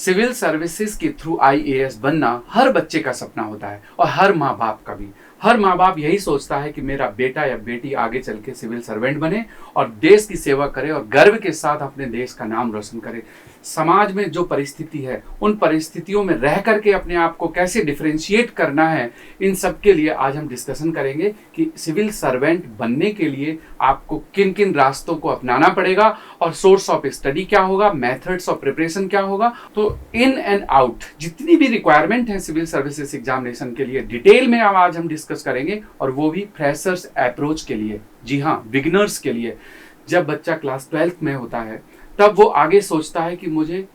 Civil services के through IAS बनना हर बच्चे का सपना होता है और हर माँ बाप का भी। हर माँ बाप यही सोचता है कि मेरा बेटा या बेटी आगे चल के सिविल सर्वेंट बने और देश की सेवा करे और गर्व के साथ अपने देश का नाम रोशन करे। समाज में जो परिस्थिति है उन परिस्थितियों में रह करके अपने आप को कैसे डिफरेंशिएट करना है, इन सब के लिए आज हम डिस्कशन करेंगे कि सिविल सर्वेंट बनने के लिए आपको किन किन रास्तों को अपनाना पड़ेगा और सोर्स ऑफ स्टडी क्या होगा, मेथड्स ऑफ प्रिपरेशन क्या होगा। तो इन एंड आउट जितनी भी रिक्वायरमेंट है सिविल सर्विसेज एग्जामिनेशन के लिए डिटेल में आज हम डिस्कस करेंगे, और वो भी फ्रेशर्स अप्रोच के लिए। जी हाँ, बिगिनर्स के लिए। जब बच्चा क्लास 12th में होता है तब वो आगे सोचता है कि मुझे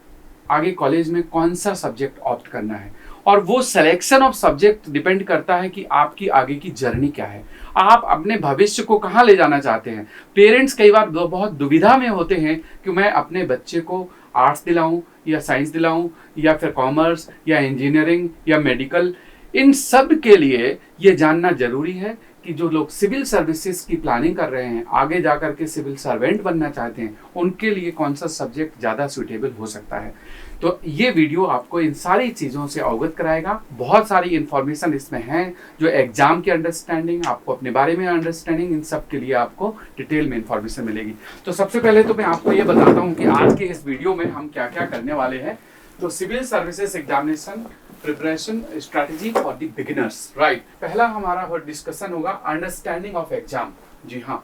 आगे कॉलेज में कौन सा सब्जेक्ट ऑप्ट करना है, और वो सिलेक्शन ऑफ सब्जेक्ट डिपेंड करता है कि आपकी आगे की जर्नी क्या है, आप अपने भविष्य को कहाँ ले जाना चाहते हैं। पेरेंट्स कई बार बहुत दुविधा में होते हैं कि मैं अपने बच्चे को आर्ट्स दिलाऊं या साइंस दिलाऊं या फिर कॉमर्स या इंजीनियरिंग या मेडिकल। इन सब के लिए ये जानना जरूरी है कि जो लोग सिविल सर्विसेज की प्लानिंग कर रहे हैं, आगे जाकर के सिविल सर्वेंट बनना चाहते हैं, उनके लिए कौन सा सब्जेक्ट ज़्यादा सूटेबल हो सकता है। तो ये वीडियो आपको इन सारी चीज़ों से अवगत कराएगा। बहुत सारी इन्फॉर्मेशन इसमें है जो एग्जाम की अंडरस्टैंडिंग, आपको अपने बारे में अंडरस्टैंडिंग, इन सब के लिए आपको डिटेल में इन्फॉर्मेशन मिलेगी। तो सबसे पहले तो मैं आपको ये बताता हूँ कि आज के इस वीडियो में हम क्या क्या करने वाले हैं। तो civil services examination preparation strategy for the beginners, right. पहला हमारा डिस्कशन होगा अंडरस्टैंडिंग ऑफ एग्जाम। जी हाँ,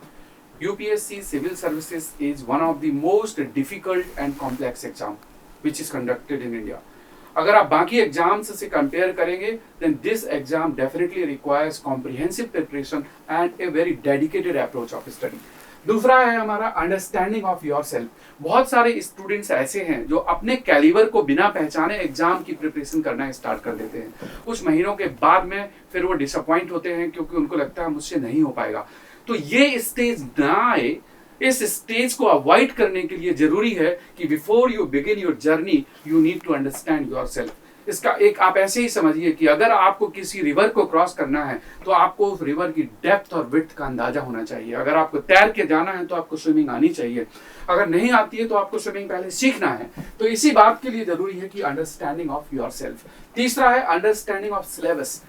UPSC civil services is one of the most difficult and complex exam which is conducted in India. अगर आप बाकी एग्जाम्स से compare करेंगे then this exam definitely requires comprehensive preparation and a very dedicated approach of study. दूसरा है हमारा understanding of your self. बहुत सारे स्टूडेंट्स ऐसे हैं जो अपने कैलिबर को बिना पहचाने एग्जाम की प्रिपरेशन करना स्टार्ट कर देते हैं। कुछ महीनों के बाद में फिर वो डिसअपॉइंट होते हैं क्योंकि उनको लगता है मुझसे नहीं हो पाएगा। तो ये स्टेज ना आए, इस स्टेज को अवॉइड करने के लिए जरूरी है कि before you begin your journey you need to understand yourself. इसका एक आप ऐसे ही समझिए कि अगर आपको किसी रिवर को क्रॉस करना है तो आपको उस रिवर की डेप्थ और विड्थ का अंदाजा होना चाहिए। अगर आपको तैर के जाना है तो आपको स्विमिंग आनी चाहिए। अगर नहीं आती है तो आपको स्विमिंग पहले सीखना है। तो इसी बात के लिए जरूरी है कि अंडरस्टैंडिंग ऑफ योर सेल्फ। तीसरा है understanding of syllabus.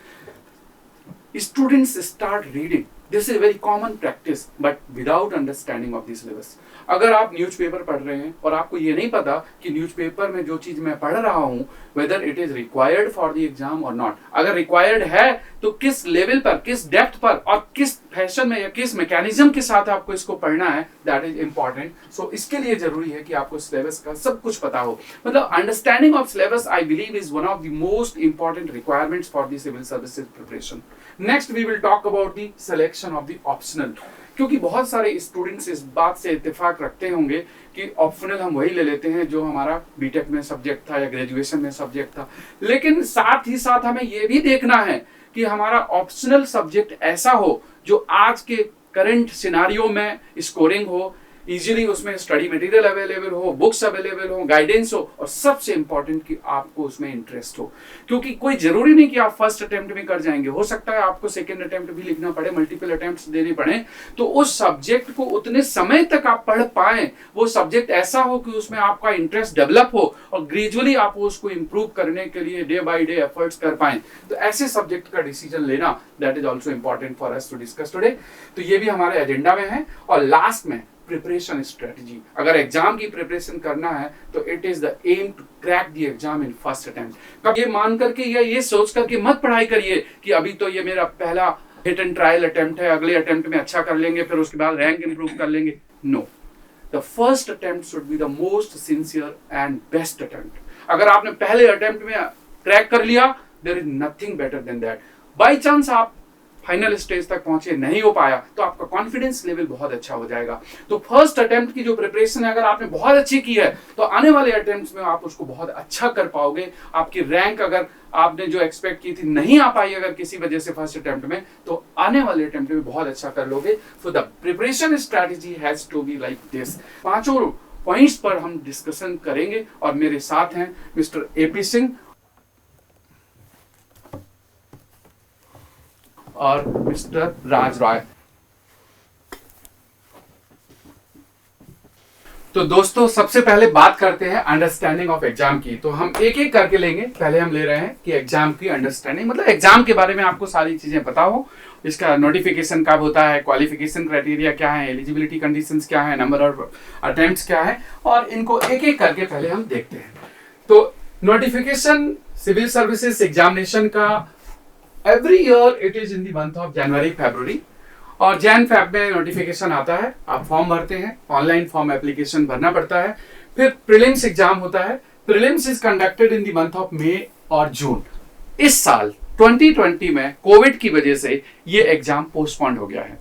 Students start reading. This is a very common practice, but without understanding of the syllabus. अगर आप न्यूज़पेपर पढ़ रहे हैं और आपको ये नहीं पता कि न्यूज़पेपर में जो चीज़ मैं पढ़ रहा हूँ whether it is required for the exam or not, अगर required है तो किस लेवल पर, किस डेप्थ पर और किस फैशन में या किस मैकेनिज्म के साथ आपको इसको पढ़ना है, दैट इज इंपॉर्टेंट। सो इसके लिए जरूरी है कि आपको सिलेबस का सब कुछ पता हो। मतलब understanding of syllabus I believe is one of the most important requirements for the civil services preparation. Next we will talk about the selection of the optional, क्योंकि बहुत सारे स्टूडेंट्स इस बात से इत्तेफाक रखते होंगे कि ऑप्शनल हम वही ले लेते हैं जो हमारा बीटेक में सब्जेक्ट था या ग्रेजुएशन में सब्जेक्ट था, लेकिन साथ ही साथ हमें यह भी देखना है कि हमारा ऑप्शनल सब्जेक्ट ऐसा हो जो आज के करंट सिनारियो में स्कोरिंग हो, इजीली उसमें स्टडी मटेरियल अवेलेबल हो, बुक्स अवेलेबल हो, गाइडेंस हो, और सबसे इंपॉर्टेंट कि आपको उसमें इंटरेस्ट हो। क्योंकि कोई जरूरी नहीं कि आप फर्स्ट अटेम्प्ट में कर जाएंगे, हो सकता है आपको सेकंड अटेम्प्ट भी लिखना पड़े, मल्टीपल अटेम्प्ट्स देने पड़े। तो उस सब्जेक्ट को उतने समय तक आप पढ़ पाए, वो सब्जेक्ट ऐसा हो कि उसमें आपका इंटरेस्ट डेवलप हो और ग्रेजुअली आप उसको इंप्रूव करने के लिए डे बाय डे एफर्ट्स कर पाए। तो ऐसे सब्जेक्ट का डिसीजन लेना that is also important for us to discuss today. तो ये भी हमारे एजेंडा में है। और लास्ट में प्रिपरेशन स्ट्रेटजी। अगर एग्जाम की प्रिपरेशन करना है तो it is the aim to crack the exam in first attempt. कब ये मान करके या ये सोच करके मत पढ़ाई करिए कि अभी तो ये मेरा पहला हिट एंड ट्रायल अटेम्प्ट है, अगले अटेम्प्ट में अच्छा कर लेंगे फिर उसके बाद रैंक इंप्रूव कर लेंगे। No, the first attempt should be the most sincere and best attempt. अगर आपने पहले अटेम्प्ट में क्रैक कर लिया, there is nothing better than that. By chance आप फाइनल स्टेज तक पहुंचे, नहीं हो पाया, तो आपका कॉन्फिडेंस लेवल बहुत अच्छा हो जाएगा। तो फर्स्ट अटेम्प्ट की जो प्रिपरेशन है अगर आपने बहुत अच्छी की है तो आने वाले अटेम्प्ट्स में आप उसको बहुत अच्छा कर पाओगे। आपकी रैंक अगर आपने जो एक्सपेक्ट की थी नहीं आ पाई अगर किसी वजह से फर्स्ट अटेम्प्ट में, तो आने वाले अटेम्प्ट में बहुत अच्छा कर लोगे। So the preparation strategy has to be like this. पांचों पॉइंट्स पर हम डिस्कशन करेंगे और मेरे साथ हैं मिस्टर एपी सिंह और मिस्टर राज रॉय। तो दोस्तों सबसे पहले बात करते हैं अंडरस्टैंडिंग ऑफ एग्जाम की। तो हम एक एक करके लेंगे। पहले हम ले रहे हैं कि एग्जाम की अंडरस्टैंडिंग, मतलब एग्जाम के बारे में आपको सारी चीजें पता हो, इसका नोटिफिकेशन कब होता है, क्वालिफिकेशन क्राइटेरिया क्या है, एलिजिबिलिटी कंडीशंस क्या है, नंबर ऑफ अटेम्प्ट्स क्या है, और इनको एक एक करके पहले हम देखते हैं। तो नोटिफिकेशन सिविल सर्विसेज एग्जामिनेशन का every year it is in the month of January February, और जैन फैब में नोटिफिकेशन आता है, आप फॉर्म भरते हैं, ऑनलाइन फॉर्म एप्लीकेशन भरना पड़ता है। फिर प्रीलिम्स एग्जाम होता है। Prelims is conducted in the month of मई और जून। इस साल 2020 में कोविड की वजह से ये एग्जाम पोस्टपोन्ड हो गया है,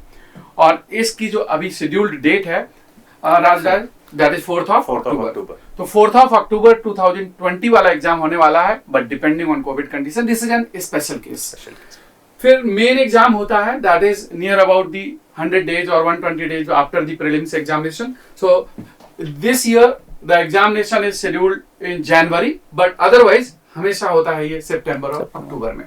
और इसकी जो अभी शेड्यूल्ड डेट है राजदार, that is 4th of October। तो 4th of October 2020 वाला एग्जाम होने वाला है, but depending on Covid condition, this is an special case. फिर मेन एग्जाम होता है, that is near about the 100 days और 120 days after the prelims examination. So this year the examination is scheduled in January, but otherwise हमेशा होता है ये सितंबर और अक्टूबर में।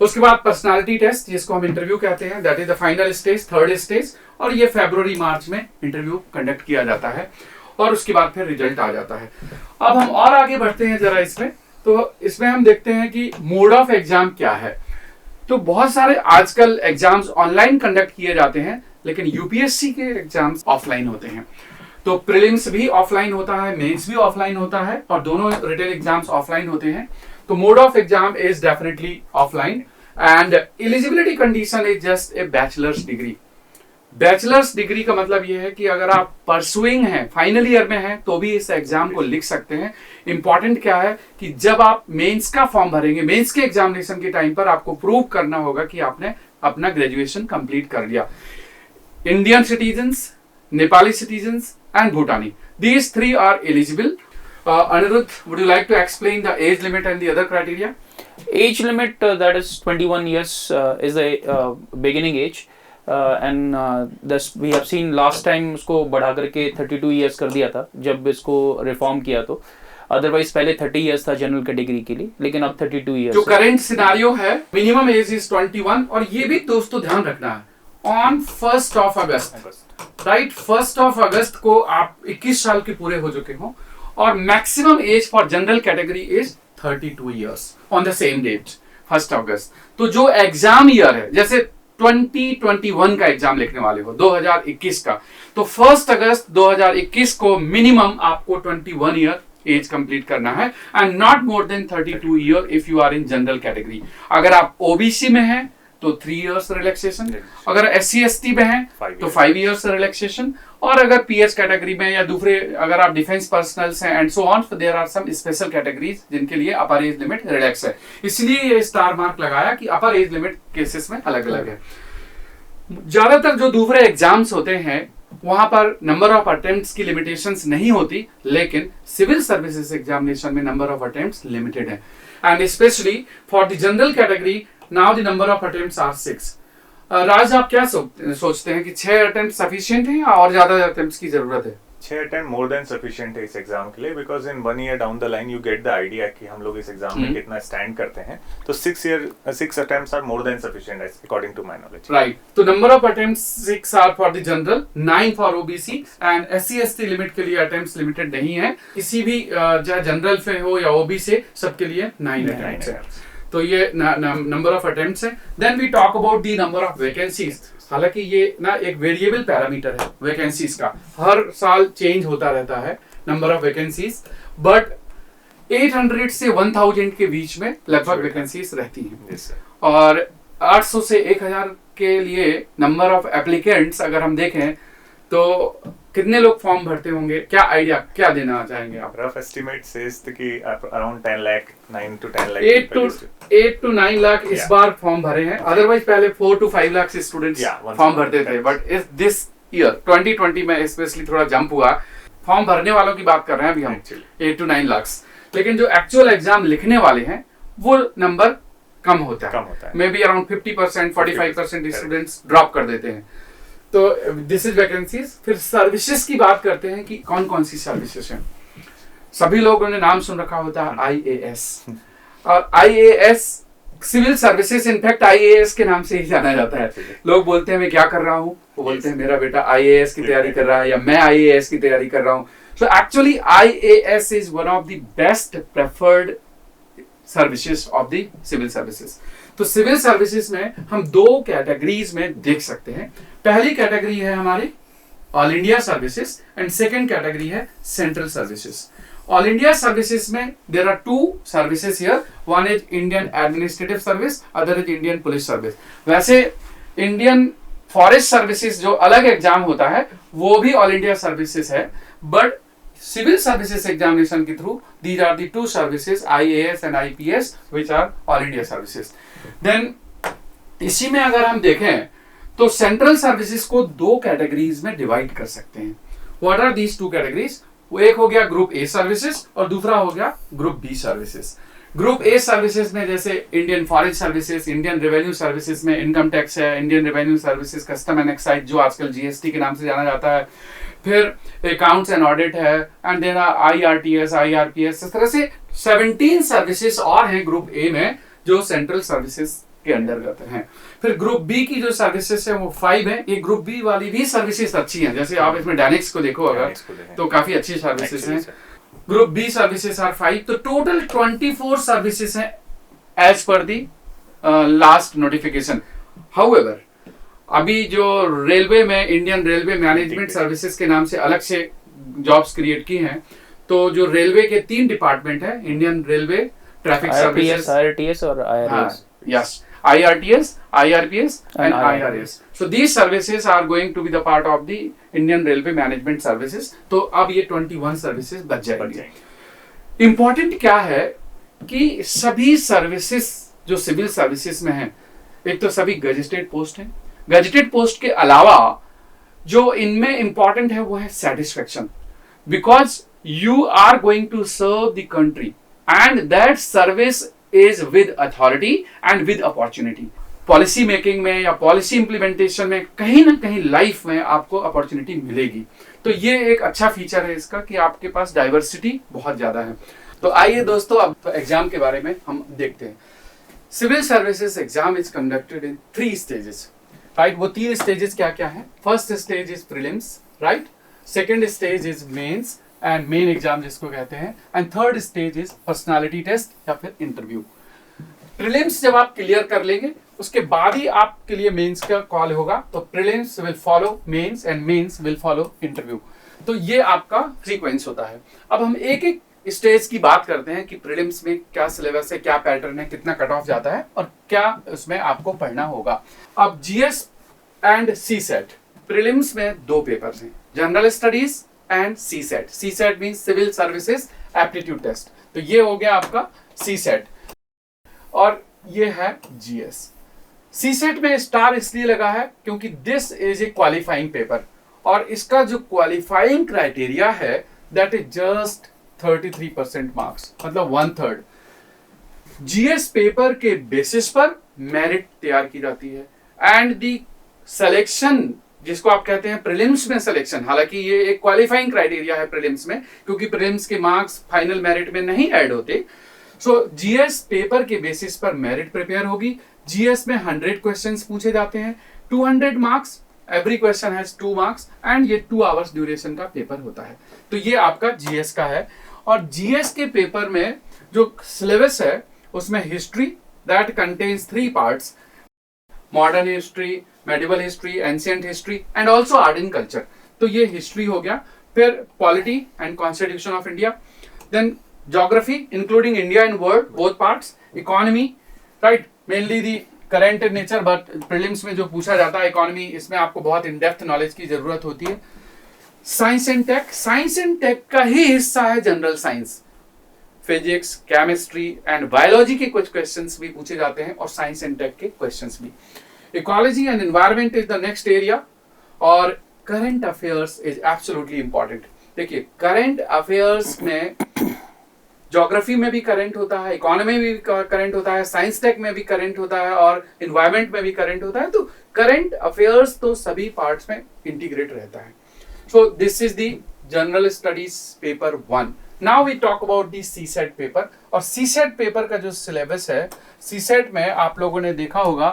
उसके बाद पर्सनालिटी टेस्ट, जिसको हम इंटरव्यू कहते हैं, that is the final stage, third stage, और ये फरवरी मार्च में इंटरव्यू कंडक्ट किया जाता है, और उसके बाद फिर रिजल्ट आ जाता है। अब हम और आगे बढ़ते हैं जरा इसमें। तो इसमें हम देखते हैं कि मोड ऑफ एग्जाम क्या है। तो बहुत सारे आजकल एग्जाम्स ऑनलाइन कंडक्ट किए जाते हैं, लेकिन यूपीएससी के एग्जाम्स ऑफलाइन होते हैं। तो प्रीलिम्स भी ऑफलाइन होता है, मेंस भी ऑफलाइन होता है, और दोनों रिटन एग्जाम्स ऑफलाइन होते हैं। तो mode of exam is definitely offline, and eligibility condition is just a bachelors degree. Bachelors degree का मतलब यह है कि अगर आप परसुइंग हैं, फाइनल ईयर में हैं, तो भी इस एग्जाम को लिख सकते हैं। इंपॉर्टेंट क्या है कि जब आप मेंस का फॉर्म भरेंगे, मेंस के एग्जामिनेशन के टाइम पर आपको प्रूव करना होगा कि आपने अपना ग्रेजुएशन कंप्लीट कर लिया। Indian citizens, Nepali citizens and Bhutani, these three are eligible. Anirudh, would you like to explain the age limit and the other criteria? Age limit that is 21 years is the beginning age. And this we have seen last time उसको बढ़ा करके 32 years कर दिया था जब इसको reform किया। तो अदरवाइज पहले 30 years था जनरल कैटेगरी के लिए, लेकिन अब 32 years। जो करंट सिनारियो है, मिनिमम एज इज 21, और ये भी दोस्तों ध्यान रखना है, on 1st of August, right, 1st of August को आप 21 साल के पूरे हो चुके हो, और maximum age for general category is 32 years on the same date 1st August। तो जो एग्जाम ईयर है, जैसे 2021 का एग्जाम लिखने वाले हो, 2021 का, तो 1st August 2021 को मिनिमम आपको 21 ईयर एज कंप्लीट करना है, and not more than 32 year if you are in general category. अगर आप ओबीसी में हैं तो 3 years रिलैक्सेशन, अगर SC ST में हैं तो 5 years रिलैक्सेशन, और अगर पीएच कैटेगरी में या दूसरे अगर आप डिफेंस पर्सनल्स हैं and so on, there are some special categories जिनके लिए अपर एज लिमिट रिलैक्स है। इसलिए ये स्टार मार्क लगाया कि अपर एज लिमिट केसेस में अलग अलग है। ज्यादातर जो दूसरे एग्जाम्स होते हैं वहां पर नंबर ऑफ अटेम्प्ट्स की लिमिटेशंस नहीं होती, लेकिन सिविल सर्विसेज एग्जामिनेशन में नंबर ऑफ अटेम्प्ट्स लिमिटेड है, and specially for the general category now the number of attempts are 6। Raj, आप क्या सोचते हैं कि 6 अटेम्प्ट सफिशिएंट है या और ज्यादा अटेम्प्ट्स की जरूरत है? 6 अटेम्प्ट मोर देन सफिशिएंट है इस एग्जाम के लिए, because in 1 year down the line you get the idea कि हम लोग इस एग्जाम में कितना स्टैंड करते हैं। तो 6 attempts are more than sufficient according to my knowledge. Right, तो number of attempts 6 are for the general, 9 for OBC, and SC ST limit के लिए अटेम्प्ट्स लिमिटेड नहीं है। किसी भी चाहे जनरल से हो या ओबीसी, सबके लिए 9 अटेम्प्ट्स है। तो ये नंबर ऑफ अटेम्प्ट्स है। Then we talk about the number of vacancies. हालांकि ये ना एक वेरिएबल पैरामीटर है वैकेंसीज का, हर साल चेंज होता रहता है नंबर ऑफ वैकेंसीज, बट 800 से 1000 के बीच में लगभग वैकेंसीज रहती हैं। और 800 से 1000 के लिए नंबर ऑफ एप्लीकेंट्स अगर हम देखें तो कितने लोग फॉर्म भरते होंगे, क्या आइडिया, क्या देना चाहेंगे आप? रफ एस्टिमेट सेज कि around 10 lakh, 9 to 10 lakh, 8 to 9 lakh इस बार फॉर्म भरे हैं। अदरवाइज पहले 4 to 5 लाख स्टूडेंट्स फॉर्म भरते थे, बट इस दिस ईयर 2020 में स्पेशली थोड़ा जंप हुआ। फॉर्म भरने वालों की बात कर रहे हैं अभी हम, 8 to 9 लाख, लेकिन जो एक्चुअल एग्जाम लिखने वाले हैं वो नंबर कम होता है, may be around 50%, 45% students drop कर देते हैं। तो दिस इज वैकेंसीज। फिर सर्विसेज की बात करते हैं कि कौन कौन सी सर्विसेज हैं। सभी लोगों ने नाम सुन रखा होता है IAS, और IAS civil services in fact IAS के नाम से ही जाना जाता है। लोग बोलते हैं मैं क्या कर रहा हूँ, वो बोलते हैं मेरा बेटा आईएएस की तैयारी कर रहा है या मैं आईएएस की तैयारी कर रहा हूँ। So actually IAS is one of the best preferred services of the civil services. तो सिविल सर्विसेज में हम दो कैटेगरीज में देख सकते हैं। पहली कैटेगरी है हमारी all India services and second category है central services. All India services में there are two services here, one is Indian administrative service, other is Indian police service. वैसे इंडियन फॉरेस्ट सर्विसेज जो अलग एग्जाम होता है वो भी ऑल इंडिया सर्विसेज है, बट सिविल सर्विसेज एग्जामिनेशन के through these are the two services IAS and IPS which are all India services. Then इसी में अगर हम देखें तो सेंट्रल सर्विसेज को दो कैटेगरीज में डिवाइड कर सकते हैं। What are these two categories? वो एक हो गया ग्रुप ए सर्विसेज और दूसरा हो गया group B services. Group A services में जैसे Indian forest services, Indian revenue services में इनकम टैक्स है, Indian revenue services custom and excise जो आजकल जीएसटी के नाम से जाना जाता है, फिर अकाउंट्स एंड ऑडिट है, एंड देन आईआरटीएस, आईआरपीएस, इस तरह से 17 सर्विसेज और हैं ग्रुप ए में जो सेंट्रल सर्विसेज के अंतर्गत हैं। फिर ग्रुप बी की जो सर्विसेज है वो 5 है। ये ग्रुप बी वाली भी सर्विसेज अच्छी हैं, जैसे आप इसमें डायनेक्स को देखो अगर तो काफी अच्छी सर्विसेज हैं। ग्रुप बी सर्विसेज आर 5, तो टोटल 24 सर्विसेज हैं एज पर दी लास्ट नोटिफिकेशन। हाउएवर अभी जो रेलवे में इंडियन रेलवे मैनेजमेंट सर्विसेज के नाम से अलग से जॉब्स क्रिएट की हैं, तो जो रेलवे के 3 डिपार्टमेंट है, Indian railway traffic services, IRTS और IRS. Yes, IRTS, IRPS and IRS. So these services are going to be the part of the Indian Railway Management Services. तो अब ये 21 सर्विसेज बच जाएंगे। इम्पोर्टेंट क्या है कि सभी सर्विसेज जो सिविल सर्विसेज में हैं, एक तो सभी गजेटेड पोस्ट हैं। गजेटेड पोस्ट के अलावा जो इनमें इंपॉर्टेंट है वो है satisfaction, because you are going to serve the country and that service is with authority and with opportunity. Policy making में या पॉलिसी इंप्लीमेंटेशन में कहीं ना कहीं लाइफ में आपको अपॉर्चुनिटी मिलेगी। तो ये एक अच्छा फीचर है इसका कि आपके पास डाइवर्सिटी बहुत ज्यादा है। तो आइए दोस्तों अब तो एग्जाम के बारे में हम देखते हैं। Civil services exam is conducted in 3 stages, right. वो 3 स्टेजेस क्या क्या है? First stage is prelims, right. Second stage is mains and main exam जिसको कहते हैं, and third stage is personality test या फिर इंटरव्यू। प्रीलिम्स जब आप क्लियर कर लेंगे उसके बाद ही आपके लिए मेंस का कॉल होगा। तो prelims will follow mains and mains will follow interview. तो ये आपका सीक्वेंस होता है। अब हम एक एक स्टेज की बात करते हैं कि प्रीलिम्स में क्या सिलेबस है, क्या पैटर्न है, कितना कट ऑफ जाता है और क्या उसमें आपको पढ़ना होगा। अब जीएस एंड सीसेट, प्रीलिम्स में 2 पेपर्स हैं, general studies and CSAT. CSAT means civil services aptitude test. तो ये हो गया आपका सीसेट और ये है जीएस। सीसेट में स्टार इसलिए लगा है क्योंकि this is a qualifying paper और इसका जो क्वालिफाइंग क्राइटेरिया है दैट इज जस्ट 33% मार्क्स, मतलब 1/3। जीएस पेपर के बेसिस पर मेरिट तैयार की जाती है एंड द सिलेक्शन जिसको आप कहते हैं प्रीलिम्स में सिलेक्शन, हालांकि ये एक क्वालिफाइंग क्राइटेरिया है प्रीलिम्स में क्योंकि प्रीलिम्स के मार्क्स फाइनल मेरिट में नहीं ऐड होते। सो जीएस पेपर के बेसिस पर मेरिट प्रिपेयर होगी। जीएस में 100 क्वेश्चंस पूछे जाते हैं, 200 marks, every question has 2 marks and ये 2 आवर्स ड्यूरेशन का पेपर होता है। तो ये आपका जीएस का है। और जीएस के पेपर में जो सिलेबस है उसमें history that contains 3 parts, modern history, medieval history, ancient history and also art and culture. तो ये हिस्ट्री हो गया। फिर polity and constitution of India, then geography including India and world both parts, economy, right, mainly the current nature, but prelims में जो पूछा जाता है इकोनॉमी, इसमें आपको बहुत इन डेप्थ नॉलेज की जरूरत होती है। Science and tech, science and tech का ही हिस्सा है general science, physics, chemistry and biology के कुछ क्वेश्चंस भी पूछे जाते हैं और साइंस एंड टेक के क्वेश्चंस भी। Ecology and environment is the next area और current affairs is absolutely important. देखिए करंट अफेयर्स में ज्योग्राफी में भी करंट होता है, इकोनॉमी में भी करंट होता है, साइंस टेक में भी करंट होता है और एनवायरनमेंट में भी करंट होता है। तो करंट अफेयर्स तो सभी पार्ट्स में इंटीग्रेट रहता है। So this is the general studies paper 1। Now we talk about the CSAT paper. और सीसेट पेपर का जो सिलेबस है, सीसेट में आप लोगों ने देखा होगा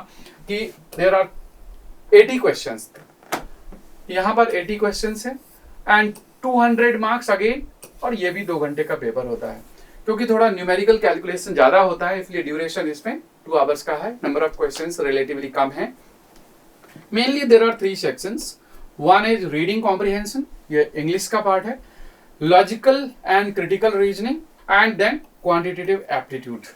कि देयर आर 80 क्वेश्चंस। यहाँ पर 80 क्वेश्चंस हैं एंड 200 मार्क्स अगेन, और ये भी 2 घंटे का पेपर होता है। क्योंकि थोड़ा न्यूमेरिकल कैलकुलेशन ज्यादा होता है, इसलिए ड्यूरेशन इसमें 2 आवर्स का है। नंबर ऑफ क्वेश्चंस रिलेटिवली कम है। Mainly there are 3 sections. One is reading comprehension, ये इंग्लिश का पार्ट है, logical and critical reasoning, and then quantitative aptitude.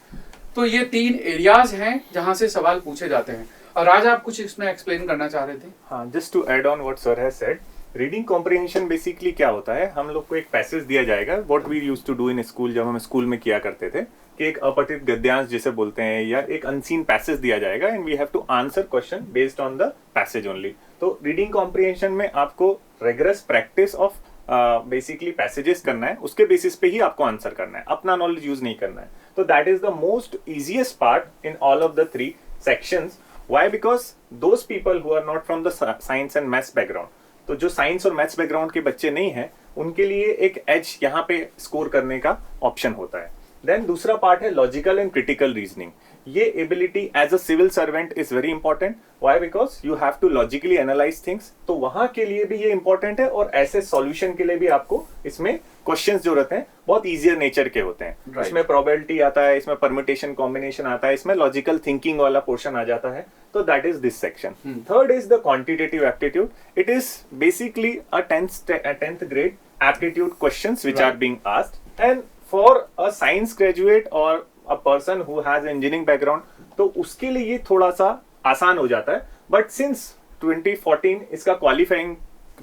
तो ये 3 एरियाज हैं जहां से सवाल पूछे जाते हैं। और आज आप कुछ इसमें एक्सप्लेन करना चाह रहे थे? हाँ, just to add on what sir has said, reading comprehension basically क्या होता है, हम लोग को एक पैसेज दिया जाएगा, what we used to do in school, जब हम स्कूल में किया करते थे कि एक अपठित गद्यांश जिसे बोलते हैं, या एक अनसीन पैसेज दिया जाएगा and we have to answer question based on the passage only. तो रीडिंग कॉम्प्रिहेंशन में आपको regular practice of basically passages करना है, उसके बेसिस पे ही आपको आंसर करना है, अपना नॉलेज यूज नहीं करना है। तो that is the most easiest part in all of the 3 sections. Why? Because those people who are not from the science and maths background, तो जो साइंस और मैथ्स बैकग्राउंड के बच्चे नहीं हैं, उनके लिए एक एज यहाँ पे स्कोर करने का ऑप्शन होता है। देन दूसरा पार्ट है लॉजिकल एंड क्रिटिकल रीजनिंग। ये ability as a civil servant is very important. Why? Because you have to logically analyse things, तो वहां के लिए भी ये इंपॉर्टेंट है, और ऐसे सॉल्यूशन के लिए भी आपको इसमें क्वेश्चंस जो रहते हैं बहुत इजियर नेचर के होते हैं। Right. इसमें प्रोबेबिलिटी आता है, इसमें परम्यूटेशन कॉम्बिनेशन आता है, इसमें लॉजिकल थिंकिंग वाला पोर्शन आ जाता है। तो that is this section. Third is the quantitative aptitude. It is basically a 10th grade aptitude questions which Right. are being asked, and for a science graduate or a person who has engineering background, तो उसके लिए ये थोड़ा सा आसान हो जाता है। बट सिंस 2014 इसका क्वालिफाइंग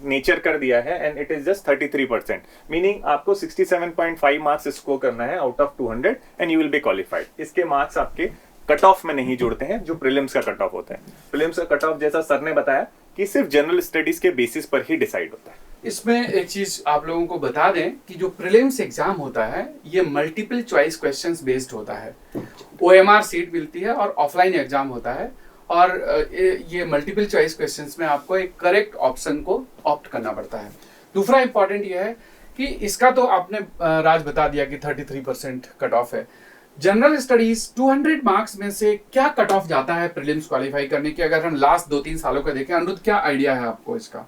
नेचर कर दिया है and it is just 33%, meaning आपको 67.5 मार्क्स स्कोर करना है out of 200 and you will be qualified. इसके मार्क्स आपके कट ऑफ में नहीं जुड़ते हैं, जो प्रीलिम्स का कट ऑफ होता है। प्रीलिम्स का कट ऑफ जैसा सर ने बताया कि सिर्फ जनरल स्टडीज के बेसिस पर ही डिसाइड होता है। इसमें एक चीज आप लोगों को बता दें कि जो प्रीलिम्स एग्जाम होता है ये मल्टीपल चॉइस क्वेश्चंस बेस्ड होता है। OMR सीट मिलती है और ऑफलाइन एग्जाम होता है, और ये मल्टीपल चॉइस क्वेश्चंस में आपको एक करेक्ट ऑप्शन को ऑप्ट करना पड़ता है। दूसरा इंपॉर्टेंट ये है कि इसका तो आपने राज बता दिया कि 33% कट ऑफ है। जनरल स्टडीज 200 मार्क्स में से क्या कट ऑफ जाता है प्रीलिम्स क्वालिफाई करने की? अगर हम लास्ट 2-3 सालों का देखें, अनुरुद्ध क्या आइडिया है आपको इसका?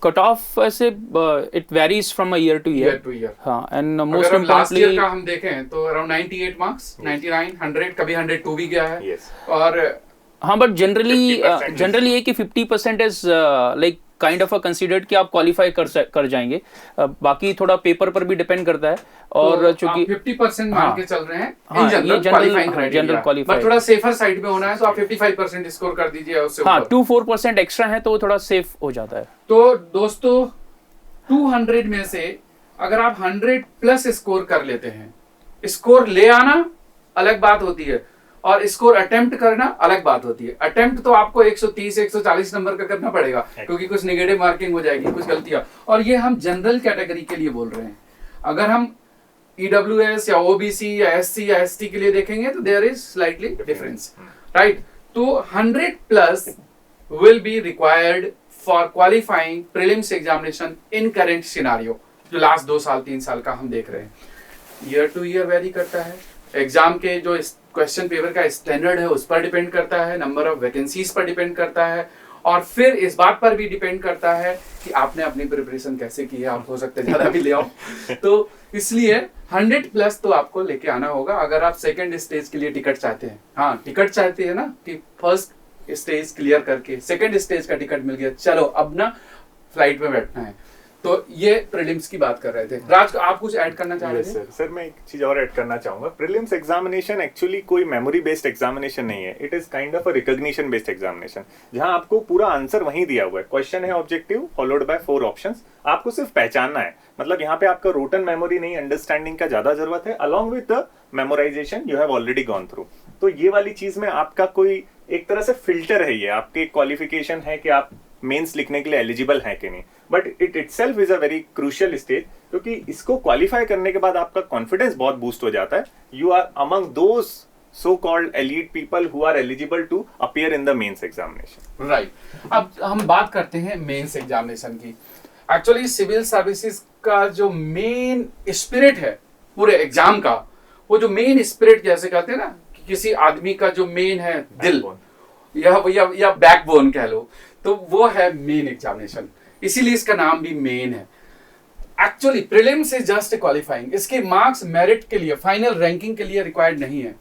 कट ऑफ ऐसे it varies from a year two year. हाँ, एंड मोस्ट अगर हम लास्ट ईयर इम्पोर्टेंटली का हम देखें तो अराउंड 98 मार्क्स, 99, 100, कभी 102 भी गया है। Yes. और हाँ, बट जनरली 50% ये कि 50% is like kind of a considered कि आप क्वालिफाई कर जाएंगे। बाकी थोड़ा पेपर पर भी डिपेंड करता है, और तो चूंकि आप 50% मान के चल रहे हैं हाँ, इन जनरल ये general- क्वालिफाइंग हाँ, क्राइटेरिया। general qualify। बट थोड़ा सेफर साइड पे होना है तो आप 55% स्कोर कर दीजिए उससे हाँ, ऊपर। 2-4% एक्स्ट्रा है तो वो थोड़ा सेफ हो जाता है। तो दोस्तों 200 में से अगर आप 100 प्लस स्कोर कर लेते हैं, स्कोर ले आना अलग बात होती है और स्कोर अटेम्प्ट करना अलग बात होती है। अटेम्प्ट तो आपको 130 140 नंबर का करना पड़ेगा, क्योंकि कुछ नेगेटिव मार्किंग हो जाएगी, कुछ गलतियां। और ये हम जनरल कैटेगरी के लिए बोल रहे हैं। अगर हम EWS या OBC या SC या ST के लिए देखेंगे तो there is slightly difference, right? तो 100 plus will be required for qualifying prelims examination in current scenario, जो लास्ट 2 साल 3 साल का हम देख रहे हैं। ईयर टू ईयर वेरी करता है, एग्जाम के जो क्वेश्चन पेपर का स्टैंडर्ड है उस पर डिपेंड करता है, नंबर ऑफ वैकेंसीज पर डिपेंड करता है, और फिर इस बात पर भी डिपेंड करता है कि आपने अपनी प्रिपरेशन कैसे की है। आप हो सकते ज्यादा भी ले आओ। तो इसलिए 100 प्लस तो आपको लेके आना होगा अगर आप सेकंड स्टेज के लिए टिकट चाहते हैं। हाँ, टिकट चाहते हैं ना कि फर्स्ट स्टेज क्लियर करके सेकंड स्टेज का टिकट मिल गया, चलो अब ना फ्लाइट में बैठना है। तो ये प्रीलिम्स की बात कर रहे थे। राज, आप कुछ ऐड करना चाह रहे थे? सर मैं एक चीज और ऐड करना चाहूंगा। प्रीलिम्स एग्जामिनेशन एक्चुअली कोई मेमोरी बेस्ड एग्जामिनेशन नहीं है, it is kind of a recognition based examination, जहां आपको पूरा आंसर वहीं दिया हुआ है। क्वेश्चन है ऑब्जेक्टिव फॉलोड बाय 4 ऑप्शंस, आपको सिर्फ पहचानना है। मतलब यहाँ पे आपका रोटन मेमोरी नहीं, अंडरस्टैंडिंग का ज्यादा जरूरत है, along with the memorisation you have already gone through. तो ये वाली चीज में आपका कोई एक तरह से फिल्टर है, ये आपके क्वालिफिकेशन है कि आप मेंस लिखने के लिए एलिजिबल है कि नहीं। But it itself is a very crucial stage, क्योंकि इसको क्वालिफाई करने के बाद आपका कॉन्फिडेंस बहुत बूस्ट हो जाता है। You are among those so called elite people who are eligible to appear in the mains examination. Right. अब हम बात करते हैं मेंस एग्जामिनेशन की। एक्चुअली सिविल सर्विसेज का जो मेन स्पिरिट है पूरे एग्जाम का, वो जो मेन स्पिरिट जैसे कहते हैं ना कि किसी आदमी का जो मेन है दिल या बैकबोन कह लो, तो वो है मेन एग्जामिनेशन, इसीलिए इसका नाम भी मेन है। Actually prelims is just qualifying, इसके मार्क्स मेरिट के लिए, फाइनल रैंकिंग के लिए रिक्वायर्ड नहीं है।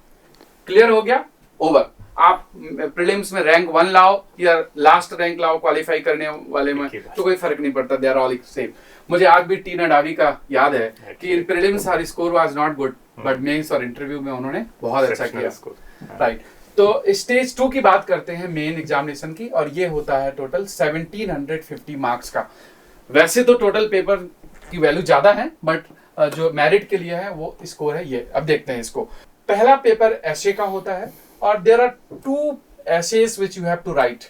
क्लियर हो गया? ओवर। आप प्रीलिम्स में रैंक 1 लाओ या लास्ट रैंक लाओ क्वालिफाई करने वाले में, तो कोई फर्क नहीं पड़ता, दे आर ऑल सेम। मुझे आज भी टीना डावी का याद है कि in prelims her score was not good, but mains और इंटरव्यू में उन्होंने बहुत अच्छा किया। राइट, तो स्टेज 2 की बात करते हैं मेन एग्जामिनेशन की, और ये होता है टोटल 1750 मार्क्स का। वैसे तो टोटल पेपर की वैल्यू ज्यादा है, बट जो मेरिट के लिए है वो स्कोर है ये। अब देखते हैं इसको। पहला पेपर एसे का होता है, और there are 2 essays which you have to write.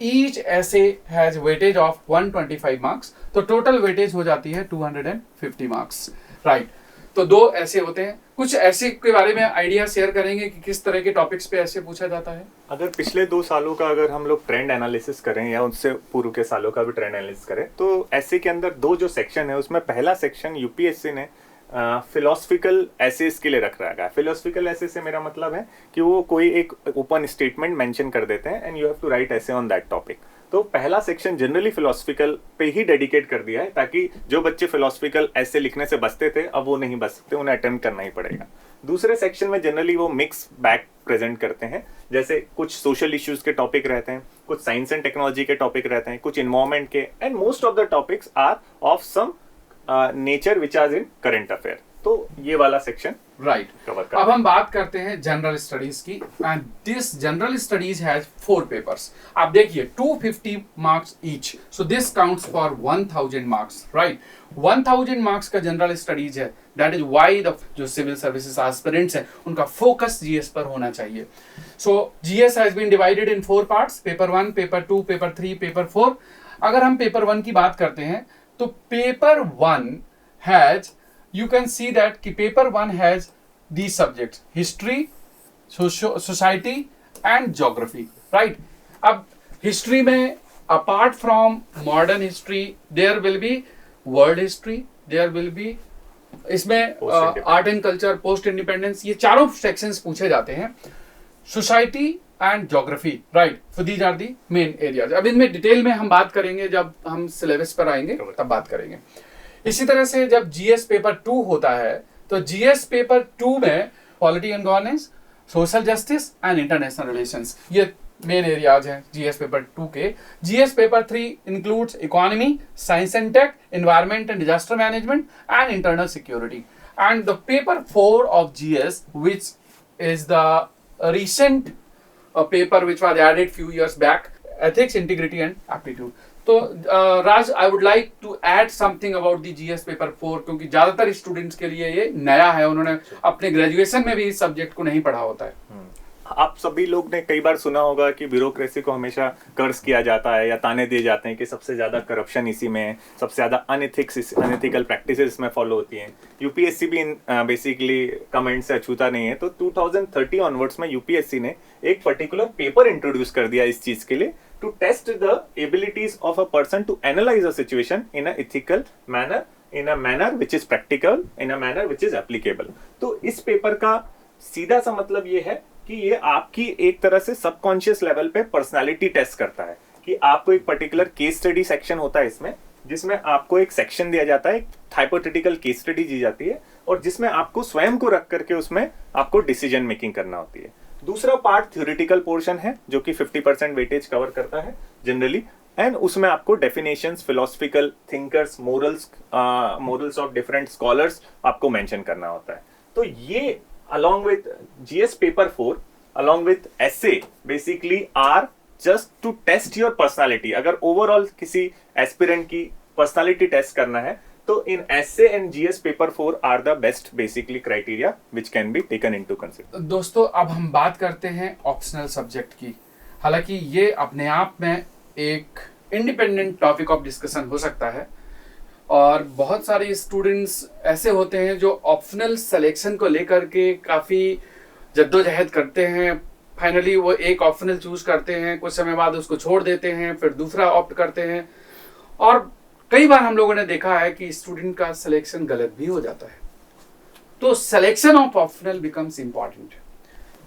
Each essay has weightage of 125 marks, तो टोटल वेटेज हो जाती है 250 मार्क्स। राइट, तो 2 ऐसे होते हैं। कुछ ऐसे के बारे में आइडिया शेयर करेंगे कि किस तरह के टॉपिक्स पे ऐसे पूछा जाता है। अगर पिछले 2 सालों का अगर हम लोग ट्रेंड एनालिसिस करें या उससे पूर्व के सालों का भी ट्रेंड एनालिसिस करें, तो ऐसे के अंदर 2 जो सेक्शन है, उसमें पहला सेक्शन यूपीएससी ने फिलोसफिकल एसेस के लिए रख रखा है। फिलोसफिकल एसे से मेरा मतलब है कि वो कोई एक ओपन स्टेटमेंट मेंशन कर देते हैं and you have to write essay on that topic. तो पहला सेक्शन जनरली फिलोसफिकल पे ही डेडिकेट कर दिया है, ताकि जो बच्चे फिलोसफिकल ऐसे लिखने से बचते थे अब वो नहीं बच सकते, उन्हें अटेम्प्ट करना ही पड़ेगा। दूसरे सेक्शन में जनरली वो मिक्स बैग प्रेजेंट करते हैं, जैसे कुछ सोशल इश्यूज के टॉपिक रहते हैं, कुछ साइंस एंड टेक्नोलॉजी के टॉपिक रहते हैं, कुछ इन्वायरमेंट के, and most of the topics are of some nature which are in current affair. तो ये वाला सेक्शन राइट। अब हम बात करते हैं जनरल स्टडीज की, and this general studies has 4 papers. आप देखिए 250 marks each, so this counts for 1000 marks. Right, 1000 marks का जनरल स्टडीज है। दैट इज व्हाई द जो सिविल सर्विसेज एस्पिरेंट्स हैं उनका फोकस जीएस पर होना चाहिए। सो GS has been divided in 4 parts, paper 1, paper 2, paper 3, paper 4। अगर हम पेपर 1 की बात करते हैं तो paper 1 has, you can see that कि paper 1 has these subjects: history, society and geography. Right? अब history में apart from modern history there will be world history, there will be इसमें art and culture, post independence, ये चारों sections पूछे जाते हैं। society and geography, right? So these are the main areas. अब इनमें डिटेल में हम बात करेंगे जब हम सिलेबस पर आएंगे तब बात करेंगे। इसी तरह से जब जीएस पेपर 2 होता है तो जीएस पेपर 2 में polity and governance, social justice and international relations, ये मेन एरियाज हैं जीएस पेपर 2 के। GS paper 3 includes economy, science and tech, environment and disaster management and internal security. And the paper 4 of GS which is the recent paper which was added few years back, ethics, integrity and aptitude. तो Raj, I would like to add something about the GS paper 4, क्योंकि ज्यादातर students के लिए ये नया है, उन्होंने अपने ग्रेजुएशन में भी इस सब्जेक्ट को नहीं पढ़ा होता है। आप सभी लोग ने कई बार सुना होगा कि ब्यूरोक्रेसी को हमेशा कर्ज किया जाता है या ताने दिए जाते हैं कि सबसे ज्यादा करप्शन इसी में है, सबसे ज्यादा अनएथिकल प्रैक्टिसेस इसमें फॉलो होती हैं। यूपीएससी भी बेसिकली कमेंट से अछूता नहीं है। तो 2030 ऑनवर्ड्स में यूपीएससी ने एक पर्टिकुलर पेपर इंट्रोड्यूस कर दिया इस चीज के लिए, to test the abilities of a person to analyze a situation in a ethical manner, in a manner which is practical, in a manner which is applicable. तो इस पेपर का सीधा सा मतलब ये है कि ये आपकी एक तरह से सबकॉन्शियस लेवल पे पर्सनालिटी टेस्ट करता है कि आपको एक पर्टिकुलर केस स्टडी सेक्शन होता है इसमें, जिसमें आपको एक सेक्शन दिया जाता है, एक हाइपोथेटिकल केस स्टडी दी जाती है और जिसमें आपको स्वयं को रख करके उसमें आपको डिसीजन मेकिंग करना होती है। दूसरा पार्ट थ्योरेटिकल पोर्शन है जो कि 50% वेटेज कवर करता है जनरली, एंड उसमें आपको definitions, philosophical thinkers, morals of different scholars आपको मेंशन करना होता है। तो ये along with GS paper 4 along with essay basically are just to test your personality। अगर ओवरऑल किसी एस्पिरेंट की पर्सनालिटी टेस्ट करना है तो इन essay and GS paper 4 are the best basically criteria which can be taken into consideration। दोस्तों, अब हम बात करते हैं ऑप्शनल सब्जेक्ट की। हालांकि ये अपने आप में एक इंडिपेंडेंट टॉपिक ऑफ डिस्कशन हो सकता है और बहुत सारे स्टूडेंट्स ऐसे होते हैं जो ऑप्शनल सिलेक्शन को लेकर के काफ़ी जद्दोजहद करते हैं। फाइनली वो एक ऑप्शनल चूज करते हैं, कुछ समय बाद उसको छोड़ देते हैं, फिर दूसरा ऑप्ट करते हैं और कई बार हम लोगों ने देखा है कि स्टूडेंट का सिलेक्शन गलत भी हो जाता है, तो selection of optional becomes important.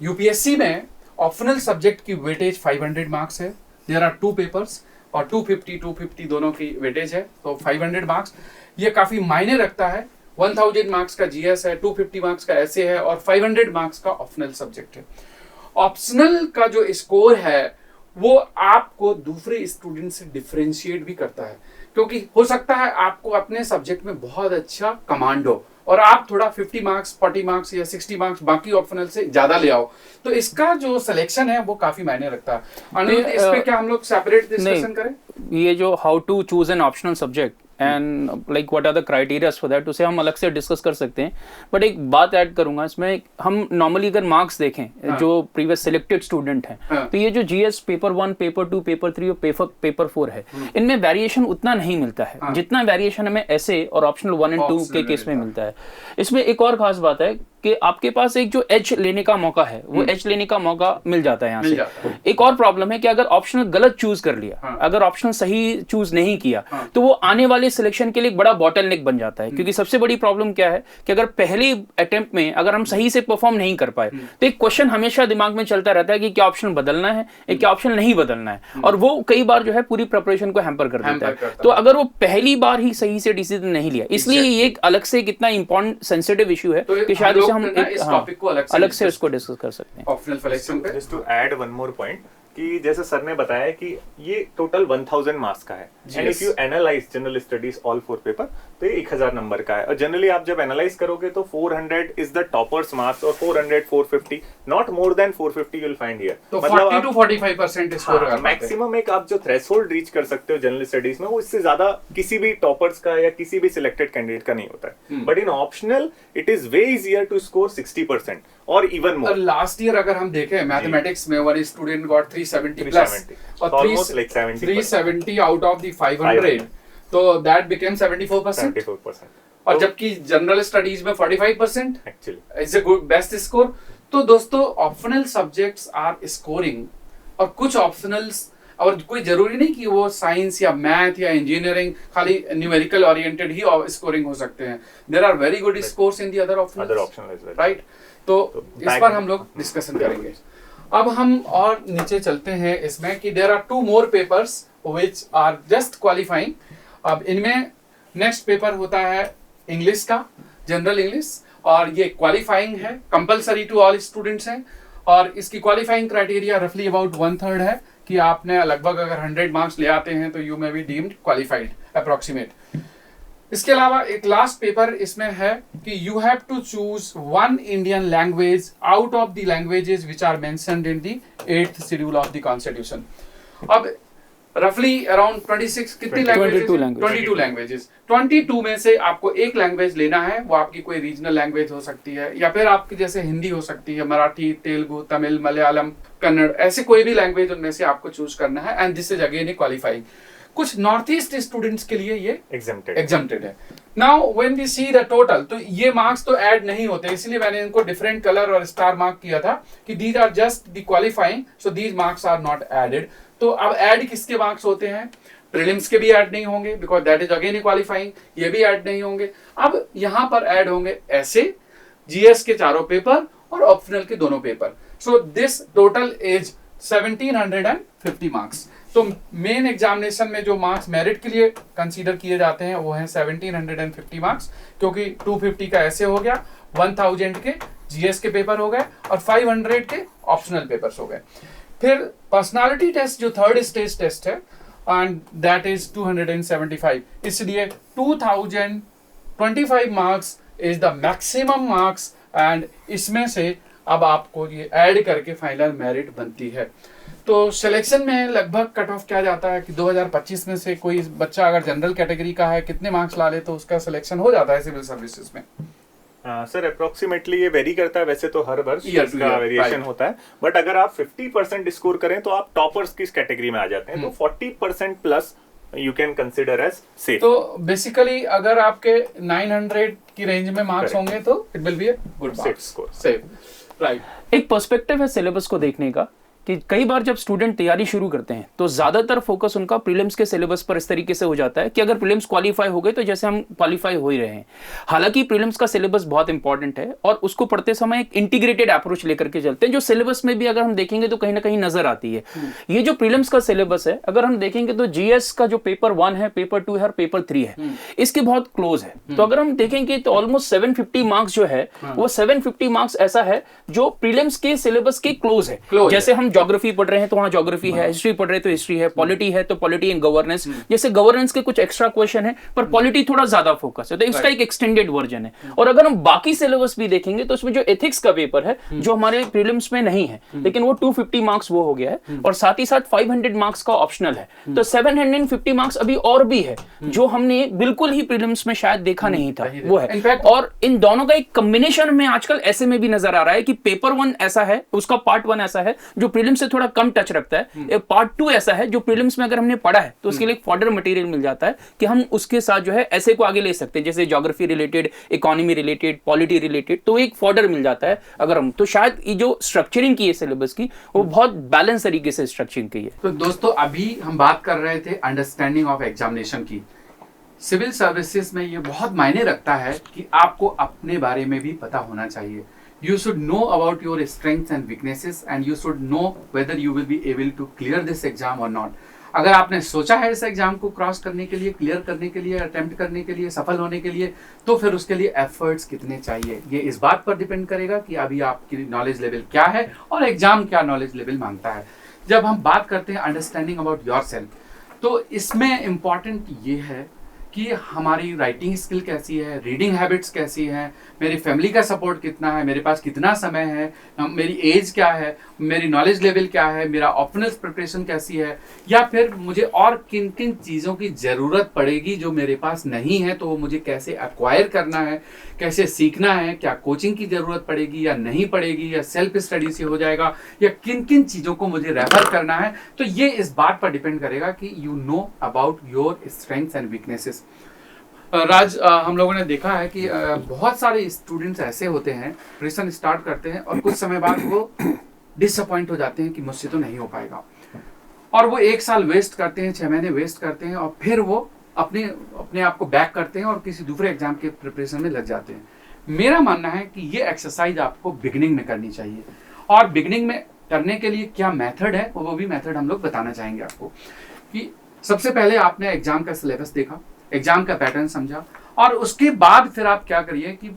UPSC में ऑप्शनल सब्जेक्ट की वेटेज 500 मार्क्स है, देयर आर 2 पेपर्स और 250 दोनों की वेटेज है, तो 500 मार्क्स ये काफी मायने रखता है। 1000 मार्क्स का जीएस है, 250 मार्क्स का ऐसे है और 500 मार्क्स का ऑप्शनल सब्जेक्ट है। ऑप्शनल का जो स्कोर है वो आपको दूसरे स्टूडेंट से डिफरेंशिएट भी करता है, क्योंकि हो सकता है आपको अपने सब्जेक्ट में बहुत अच्छा कमांड हो और आप थोड़ा 50 मार्क्स 40 मार्क्स या 60 मार्क्स बाकी ऑप्शनल से ज्यादा ले आओ, तो इसका जो सिलेक्शन है वो काफी मायने रखता है। अनिल, इस पे क्या हम लोग सेपरेट डिस्कशन करें? ये जो how to choose an optional subject and like what are the criterias for that, उसे हम अलग से डिस्कस कर सकते हैं। बट एक बात ऐड करूंगा इसमें, हम नॉर्मली अगर मार्क्स देखें जो प्रीवियस सिलेक्टेड स्टूडेंट हैं, तो ये जो जीएस पेपर 1, पेपर 2, पेपर 3 और पेपर 4 है, इनमें वेरिएशन उतना नहीं मिलता है जितना वेरिएशन हमें ऐसे और ऑप्शनल 1 एंड 2 के केस में मिलता है। इसमें एक और खास बात है कि आपके पास एक जो एच लेने का मौका है, वो एच लेने का मौका मिल जाता है यहाँ से। एक और प्रॉब्लम है कि अगर ऑप्शनल गलत चूज कर लिया, अगर ऑप्शनल सही चूज नहीं किया, तो वो आने वाले सिलेक्शन के लिए एक बड़ा बॉटलनेक बन जाता है। क्योंकि सबसे बड़ी प्रॉब्लम क्या है कि अगर पहले अटेम्प्ट में अगर हम सही से परफॉर्म नहीं कर पाए, तो एक क्वेश्चन हमेशा दिमाग में चलता रहता है कि क्या ऑप्शन बदलना है या क्या ऑप्शन नहीं बदलना है, और वो कई बार जो है पूरी प्रिपरेशन को हैम्पर कर देता है। तो अगर वो पहली बार ही सही से डिसीजन नहीं लिया, इसलिए ये एक अलग से कितना इंपॉर्टेंट सेंसिटिव इशू है कि शायद इसे हम अलग से उसको डिस्कस कर सकते हैं ऑप्शनल सिलेक्शन पे। Just to add one more point कि जैसे सर ने बताया कि ये टोटल 1000 मार्क्स का है, and if you analyse general studies all 4 paper, तो ये 1000 नंबर का है। और जनरली आप जब एनालाइज करोगे तो 400 इज द टॉपर्स मार्क्स, और 400 450 not more then 450 you will find here. तो 40 to 45% स्कोर है मैक्सिमम एक आप जो थ्रेशोल्ड रीच कर सकते हो जनरल स्टडीज में, वो इससे ज्यादा किसी भी टॉपर्स का या किसी भी सिलेक्टेड कैंडिडेट का नहीं होता है। But in optional it is way easier to score 60% और इवन मोर। लास्ट ईयर अगर हम देखें मैथमेटिक्स में वन स्टूडेंट गॉट 370 प्लस और 370 आउट ऑफ द 500, तो दैट बिकेम 74%। और जबकि जनरल स्टडीज में 45% actually is a good best score. तो दोस्तों ऑप्शनल सब्जेक्ट्स आर स्कोरिंग, और कुछ ऑप्शनल्स, और कोई जरूरी नहीं कि वो साइंस या मैथ या इंजीनियरिंग खाली न्यूमेरिकल ओरिएंटेड ही स्कोरिंग हो सकते हैं। There are very good scores in the other optionals, right? तो इस पर हम लोग डिस्कशन करेंगे। अब हम और नीचे चलते हैं इसमें कि there are 2 more papers which are just qualifying. अब इनमें नेक्स्ट पेपर होता है इंग्लिश का, जनरल इंग्लिश, और ये क्वालिफाइंग है, कंपलसरी टू ऑल स्टूडेंट्स है, और इसकी क्वालिफाइंग क्राइटेरिया रफली अबाउट 1/3 है कि आपने लगभग अगर 100 मार्क्स ले आते हैं तो you may be deemed qualified approximate. इसके अलावा एक लास्ट पेपर इसमें है कि you have to choose 1 Indian language out of the languages which are mentioned in the 8th schedule of the constitution. अब रफली अराउंड 26 कितनी लैंग्वेजेस? 22 लैंग्वेजेस। 22 में से आपको एक लैंग्वेज लेना है, वो आपकी कोई रीजनल लैंग्वेज हो सकती है, या फिर आपकी जैसे हिंदी हो सकती है, मराठी, तेलुगु, तमिल, मलयालम, कन्नड़, ऐसे कोई भी लैंग्वेज उनमें से आपको चूज करना है, and this is again a qualifying. कुछ नॉर्थ ईस्ट स्टूडेंट्स के लिए ये एग्जम्प्टेड है। Now when we see the total, तो ये मार्क्स तो ऐड नहीं होते, इसलिए मैंने इनको डिफरेंट कलर और स्टार मार्क किया था कि these are just the qualifying, so these marks are not added. तो अब ऐड किसके मार्क्स होते हैं? प्रीलिम्स के भी ऐड नहीं होंगे because that is again a qualifying, ये भी ऐड नहीं होंगे। अब यहाँ पर ऐड होंगे ऐसे जीएस के 4 पेपर और ऑप्शनल के 2 paper. So this total is 1750 marks. तो मेन एग्जामिनेशन में जो मार्क्स मेरिट के लिए कंसीडर किए जाते हैं वो हैं 1750 मार्क्स, क्योंकि 250 का ऐसे हो गया, 1000 के जीएस के पेपर हो गए और 500 के ऑप्शनल पेपर्स हो गए। फिर पर्सनालिटी टेस्ट जो 3rd स्टेज टेस्ट है, एंड दैट इज 275, इसलिए 2025 marks is the maximum marks, and इसमें से अब आपको ये ऐड करके फाइनल मेरिट बनती है। तो सिलेक्शन में लगभग कट ऑफ क्या जाता है कि 2025 में से कोई बच्चा अगर जनरल कैटेगरी का है, कितने मार्क्स ला ले तो उसका सिलेक्शन हो जाता है सिविल सर्विसेज में। सर अप्रोक्सीमेटली ये वेरी करता है, वैसे तो हर वर्ष इसका वेरिएशन होता है, बट अगर आप 50% स्कोर करें तो आप टॉपर्स की कैटेगरी में आ जाते हैं। तो 40% plus you can consider as safe. तो बेसिकली अगर आपके 900 की रेंज में मार्क्स होंगे तो it will be a good safe score. Safe, right. एक पर्सपेक्टिव है सिलेबस को देखने का कि कई बार जब स्टूडेंट तैयारी शुरू करते हैं तो ज्यादातर फोकस उनका प्रीलिम्स के सिलेबस पर इस तरीके से हो जाता है कि अगर प्रीलिम्स क्वालिफाई हो गए तो जैसे हम क्वालिफाई हो ही रहे हैं। हालांकि प्रीलिम्स का सिलेबस बहुत इंपॉर्टेंट है और उसको पढ़ते समय एक इंटीग्रेटेड अप्रोच लेकर के चलते हैं, जो सिलेबस में भी अगर हम देखेंगे तो कहीं ना कहीं नजर आती है। ये जो प्रीलिम्स का सिलेबस है, अगर हम देखेंगे तो जीएस का जो पेपर 1 है, पेपर 2 है और पेपर 3 है, इसके बहुत क्लोज है। तो अगर हम देखेंगे तो ऑलमोस्ट 750 मार्क्स जो है वो 750 मार्क्स ऐसा है जो प्रीलिम्स के सिलेबस के क्लोज है। जैसे हम ज्योग्राफी पढ़ रहे हैं तो वहां ज्योग्राफी है, हिस्ट्री पढ़ रहे हैं तो हिस्ट्री है, पॉलिटी है तो पॉलिटी एंड गवर्नेंस, जैसे गवर्नेंस के कुछ एक्स्ट्रा क्वेश्चन है पर पॉलिटी थोड़ा ज्यादा फोकस है, तो इसका एक एक्सटेंडेड वर्जन है। और अगर हम बाकी सिलेबस भी देखेंगे तो उसमें जो एथिक्स का पेपर है जो हमारे प्रीलिम्स में नहीं है, लेकिन वो 250 मार्क्स वो हो गया है और साथ ही साथ 500 मार्क्स का ऑप्शनल है, तो 750 मार्क्स अभी और भी है जो हमने बिल्कुल ही प्रीलिम्स में शायद देखा नहीं था, वो है। और इन दोनों का एक कॉम्बिनेशन में आजकल ऐसे में भी नजर आ रहा है कि पेपर 1 ऐसा है, उसका पार्ट 1 ऐसा है जो प्रीलिम्स से थोड़ा कम टच रखता है, पार्ट 2 ऐसा है जो प्रीलिम्स में अगर हमने पढ़ा है तो उसके लिए एक फॉर्डर मटेरियल मिल जाता है कि हम उसके साथ जो है ऐसे को आगे ले सकते हैं, जैसे geography related, economy related, polity related, तो एक फॉर्डर मिल जाता है अगर हम, तो शायद ये जो स्ट्रक्चरिंग की है सिलेबस की वो बहुत बैलेंस तरीके से स्ट्रक्चरिंग की है। तो दोस्तों अभी हम बात कर रहे थे अंडरस्टैंडिंग ऑफ एग्जामिनेशन की। सिविल सर्विसेज में ये बहुत मायने रखता है कि आपको अपने बारे में भी पता होना चाहिए। You should know about your strengths and weaknesses and you should know whether you will be able to clear this exam or not. अगर आपने सोचा है इस एग्जाम को क्रॉस करने के लिए, क्लियर करने के लिए, अटेम्प्ट करने के लिए, सफल होने के लिए, तो फिर उसके लिए एफर्ट्स कितने चाहिए, ये इस बात पर डिपेंड करेगा कि अभी आपकी नॉलेज लेवल क्या है और एग्जाम क्या नॉलेज लेवल मांगता है। जब हम बात करते हैं अंडरस्टैंडिंग अबाउट योरसेल्फ, तो इसमें इंपॉर्टेंट ये है कि हमारी राइटिंग स्किल कैसी है, रीडिंग हैबिट्स कैसी हैं, मेरी फैमिली का सपोर्ट कितना है, मेरे पास कितना समय है, मेरी एज क्या है, मेरी नॉलेज लेवल क्या है, मेरा ऑप्शनल प्रिपरेशन कैसी है, या फिर मुझे और किन किन चीज़ों की ज़रूरत पड़ेगी जो मेरे पास नहीं है, तो वो मुझे कैसे एक्वायर करना है, कैसे सीखना है, क्या कोचिंग की ज़रूरत पड़ेगी या नहीं पड़ेगी, या सेल्फ स्टडी से हो जाएगा, या किन किन चीज़ों को मुझे रेफर करना है। तो ये इस बात पर डिपेंड करेगा कि you know about your strengths and weaknesses. Raj, हम लोगों ने देखा है कि बहुत सारे स्टूडेंट्स ऐसे होते हैं, प्रिपरेशन स्टार्ट करते हैं और कुछ समय बाद वो डिसअपॉइंट हो जाते हैं कि मुझसे तो नहीं हो पाएगा, और वो 1 साल वेस्ट करते हैं, 6 महीने वेस्ट करते हैं, और फिर वो अपने आप को बैक करते हैं और किसी दूसरे एग्जाम के प्रिपरेशन में लग जाते हैं। मेरा मानना है कि ये एक्सरसाइज आपको बिगिनिंग में करनी चाहिए, और बिगिनिंग में करने के लिए क्या मेथड है वो भी मेथड हम लोग बताना चाहेंगे आपको। कि सबसे पहले आपने एग्जाम का सिलेबस देखा, एग्जाम का पैटर्न समझा, और उसके बाद फिर आप क्या करिए कि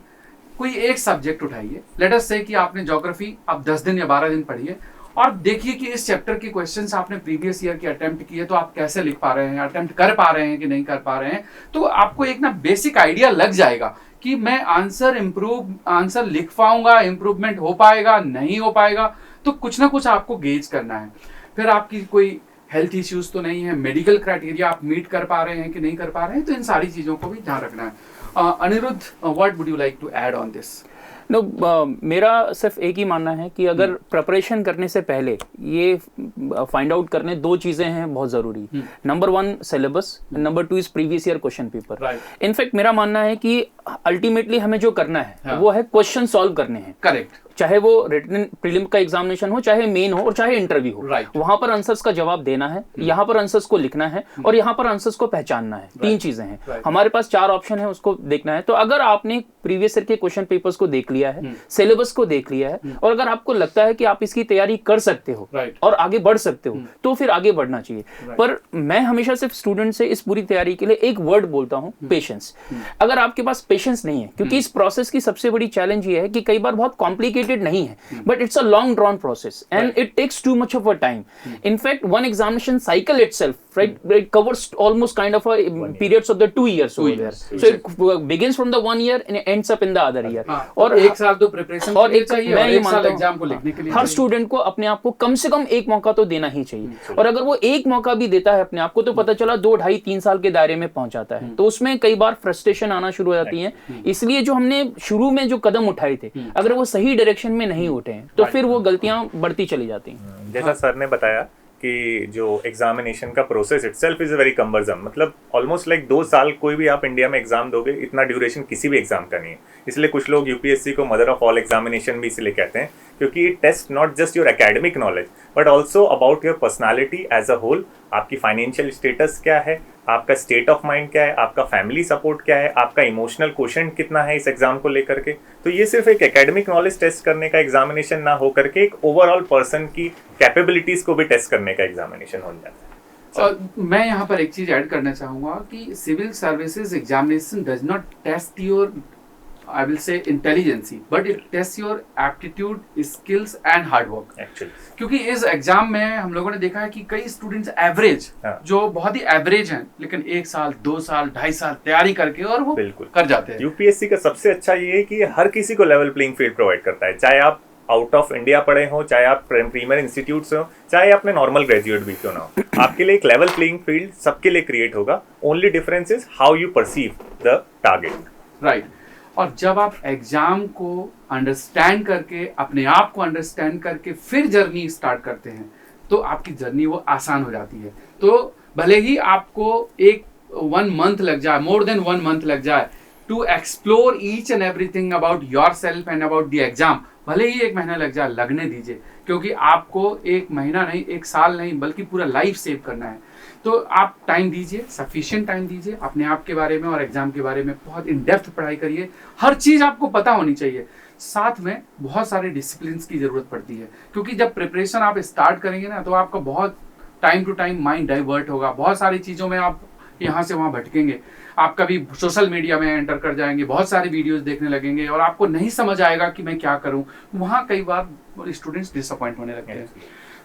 कोई एक सब्जेक्ट उठाइए। लेट अस से कि आपने ज्योग्राफी आप 10 दिन या 12 दिन पढ़िए और देखिए कि इस चैप्टर के क्वेश्चंस आपने प्रीवियस ईयर के अटेम्प्ट किए तो आप कैसे लिख पा रहे हैं, अटेम्प्ट कर पा रहे हैं कि नहीं कर पा रहे हैं। तो आपको एक ना बेसिक आइडिया लग जाएगा कि मैं आंसर लिख पाऊंगा, इंप्रूवमेंट हो पाएगा, नहीं हो पाएगा। तो कुछ ना कुछ आपको गेज करना है। फिर आपकी कोई हेल्थ इश्यूज तो नहीं है, मेडिकल क्राइटेरिया आप मीट कर पा रहे हैं कि नहीं कर पा रहे हैं, तो इन सारी चीज़ों को भी ध्यान रखना है। Anirudh, what would you like to add on this? No, मेरा सिर्फ एक ही मानना है कि अगर प्रिपरेशन करने से पहले ये फाइंड आउट करने 2 चीजें हैं बहुत जरूरी। Number 1 syllabus, number 2 is previous year question paper. In fact मेरा मानना है कि अल्टीमेटली हमें जो करना है वो है क्वेश्चन सॉल्व करने हैं। करेक्ट। चाहे वो रिटन प्रीलिम का एग्जामिनेशन हो, चाहे मेन हो, और चाहे इंटरव्यू हो, वहां पर आंसर्स का जवाब देना है, यहाँ पर आंसर्स को लिखना है और यहाँ पर आंसर्स को पहचानना है। 3 चीजें हैं हमारे पास, 4 ऑप्शन है, उसको देखना है। तो अगर आपने प्रीवियस ईयर के क्वेश्चन पेपर्स को देख लिया है, सिलेबस को देख लिया है, और अगर आपको लगता है कि आप इसकी तैयारी कर सकते हो और आगे बढ़ सकते हो, तो फिर आगे बढ़ना चाहिए। पर मैं हमेशा सिर्फ स्टूडेंट से इस पूरी तैयारी के लिए एक वर्ड बोलता हूँ, पेशेंस। अगर आपके पास पेशेंस नहीं है, क्योंकि इस प्रोसेस की सबसे बड़ी चैलेंज ये है कि कई बार बहुत कॉम्प्लिकेटेड नहीं है, but it's a long drawn process and it takes too much of a time. In fact, one examination cycle itself, right, it covers almost kind of a periods of the 2 years over there. So it begins from the 1 year and it ends up in the other year. और 1 साल तो preparation और एक चाहिए, मैं ये मानता हूं एग्जाम को लिखने के लिए हर स्टूडेंट को अपने आप को कम से कम 1 मौका तो देना ही चाहिए। और अगर वो 1 मौका भी देता है अपने आप को, तो पता चला 2, 2.5, 3 साल के दायरे में पहुंच जाता है, तो उसमें कई बार फ्रस्ट्रेशन आना शुरू हो जाती है। इसलिए जो हमने शुरू में जो कदम उठाए थे, अगर वो सही डायरेक्शन में नहीं उठे हैं, तो फिर वो गलतियां बढ़ती चली जाती हैं। जैसा सर ने बताया आपकी जो एग्जामिनेशन का process itself is very cumbersome, मतलब ऑलमोस्ट लाइक 2 साल कोई भी आप इंडिया में एग्जाम दोगे, इतना ड्यूरेशन किसी भी एग्जाम का नहीं है। इसलिए कुछ लोग यूपीएससी को मदर ऑफ ऑल एग्जामिनेशन भी इसलिए कहते हैं, क्योंकि it test not just your academic knowledge but also about your personality as a whole. आपकी फाइनेंशियल स्टेटस क्या है, आपका स्टेट ऑफ माइंड क्या है, आपका फैमिली सपोर्ट क्या है, आपका इमोशनल क्वोशेंट कितना है इस एग्जाम को लेकर के। तो ये सिर्फ एक एकेडमिक नॉलेज टेस्ट करने का एग्जामिनेशन ना हो करके एक ओवरऑल पर्सन की कैपेबिलिटीज को भी टेस्ट करने का एग्जामिनेशन हो जाता है। मैं यहाँ पर एक चीज ऐड करना चाहूंगा कि civil services examination does not test your I will say intelligence, but it tests your aptitude, skills and hard work. Actually. क्योंकि इस एग्जाम में हम लोगों ने देखा है कि कई स्टूडेंट्स एवरेज, जो बहुत ही एवरेज हैं, लेकिन 1 साल 2 साल 2.5 साल तैयारी करके और वो बिल्कुल कर जाते हैं। यूपीएससी का सबसे अच्छा ये है कि हर किसी को लेवल प्लेइंग फील्ड प्रोवाइड करता है, चाहे आप आउट ऑफ इंडिया पढ़े हो, चाहे आप प्रीमियर इंस्टीट्यूट से हो, चाहे आपने नॉर्मल ग्रेजुएट भी क्यों ना हो, आपके लिए एक लेवल प्लेइंग फील्ड सबके लिए क्रिएट होगा। Only difference is how you perceive the target. Right. और जब आप एग्जाम को अंडरस्टैंड करके, अपने आप को अंडरस्टैंड करके फिर जर्नी स्टार्ट करते हैं, तो आपकी जर्नी वो आसान हो जाती है। तो भले ही आपको 1 मंथ लग जाए, मोर देन 1 मंथ लग जाए to explore each and everything about your self and about the exam, भले ही 1 महीना लग जाए, लगने दीजिए, क्योंकि आपको 1 महीना नहीं, 1 साल नहीं, बल्कि पूरा लाइफ सेव करना है। तो आप टाइम दीजिए, सफिशिएंट टाइम दीजिए अपने आप के बारे में और एग्जाम के बारे में। बहुत इन डेप्थ पढ़ाई करिए, हर चीज़ आपको पता होनी चाहिए। साथ में बहुत सारे डिसिप्लिन की ज़रूरत पड़ती है, क्योंकि जब प्रिपरेशन आप स्टार्ट करेंगे ना, तो आपका बहुत time to time mind divert होगा, बहुत सारी चीज़ों में आप यहाँ से वहाँ भटकेंगे, आप कभी सोशल मीडिया में एंटर कर जाएंगे, बहुत सारे वीडियोस देखने लगेंगे और आपको नहीं समझ आएगा कि मैं क्या करूँ। वहाँ कई बार स्टूडेंट्स डिसअपॉइंट होने लगते हैं।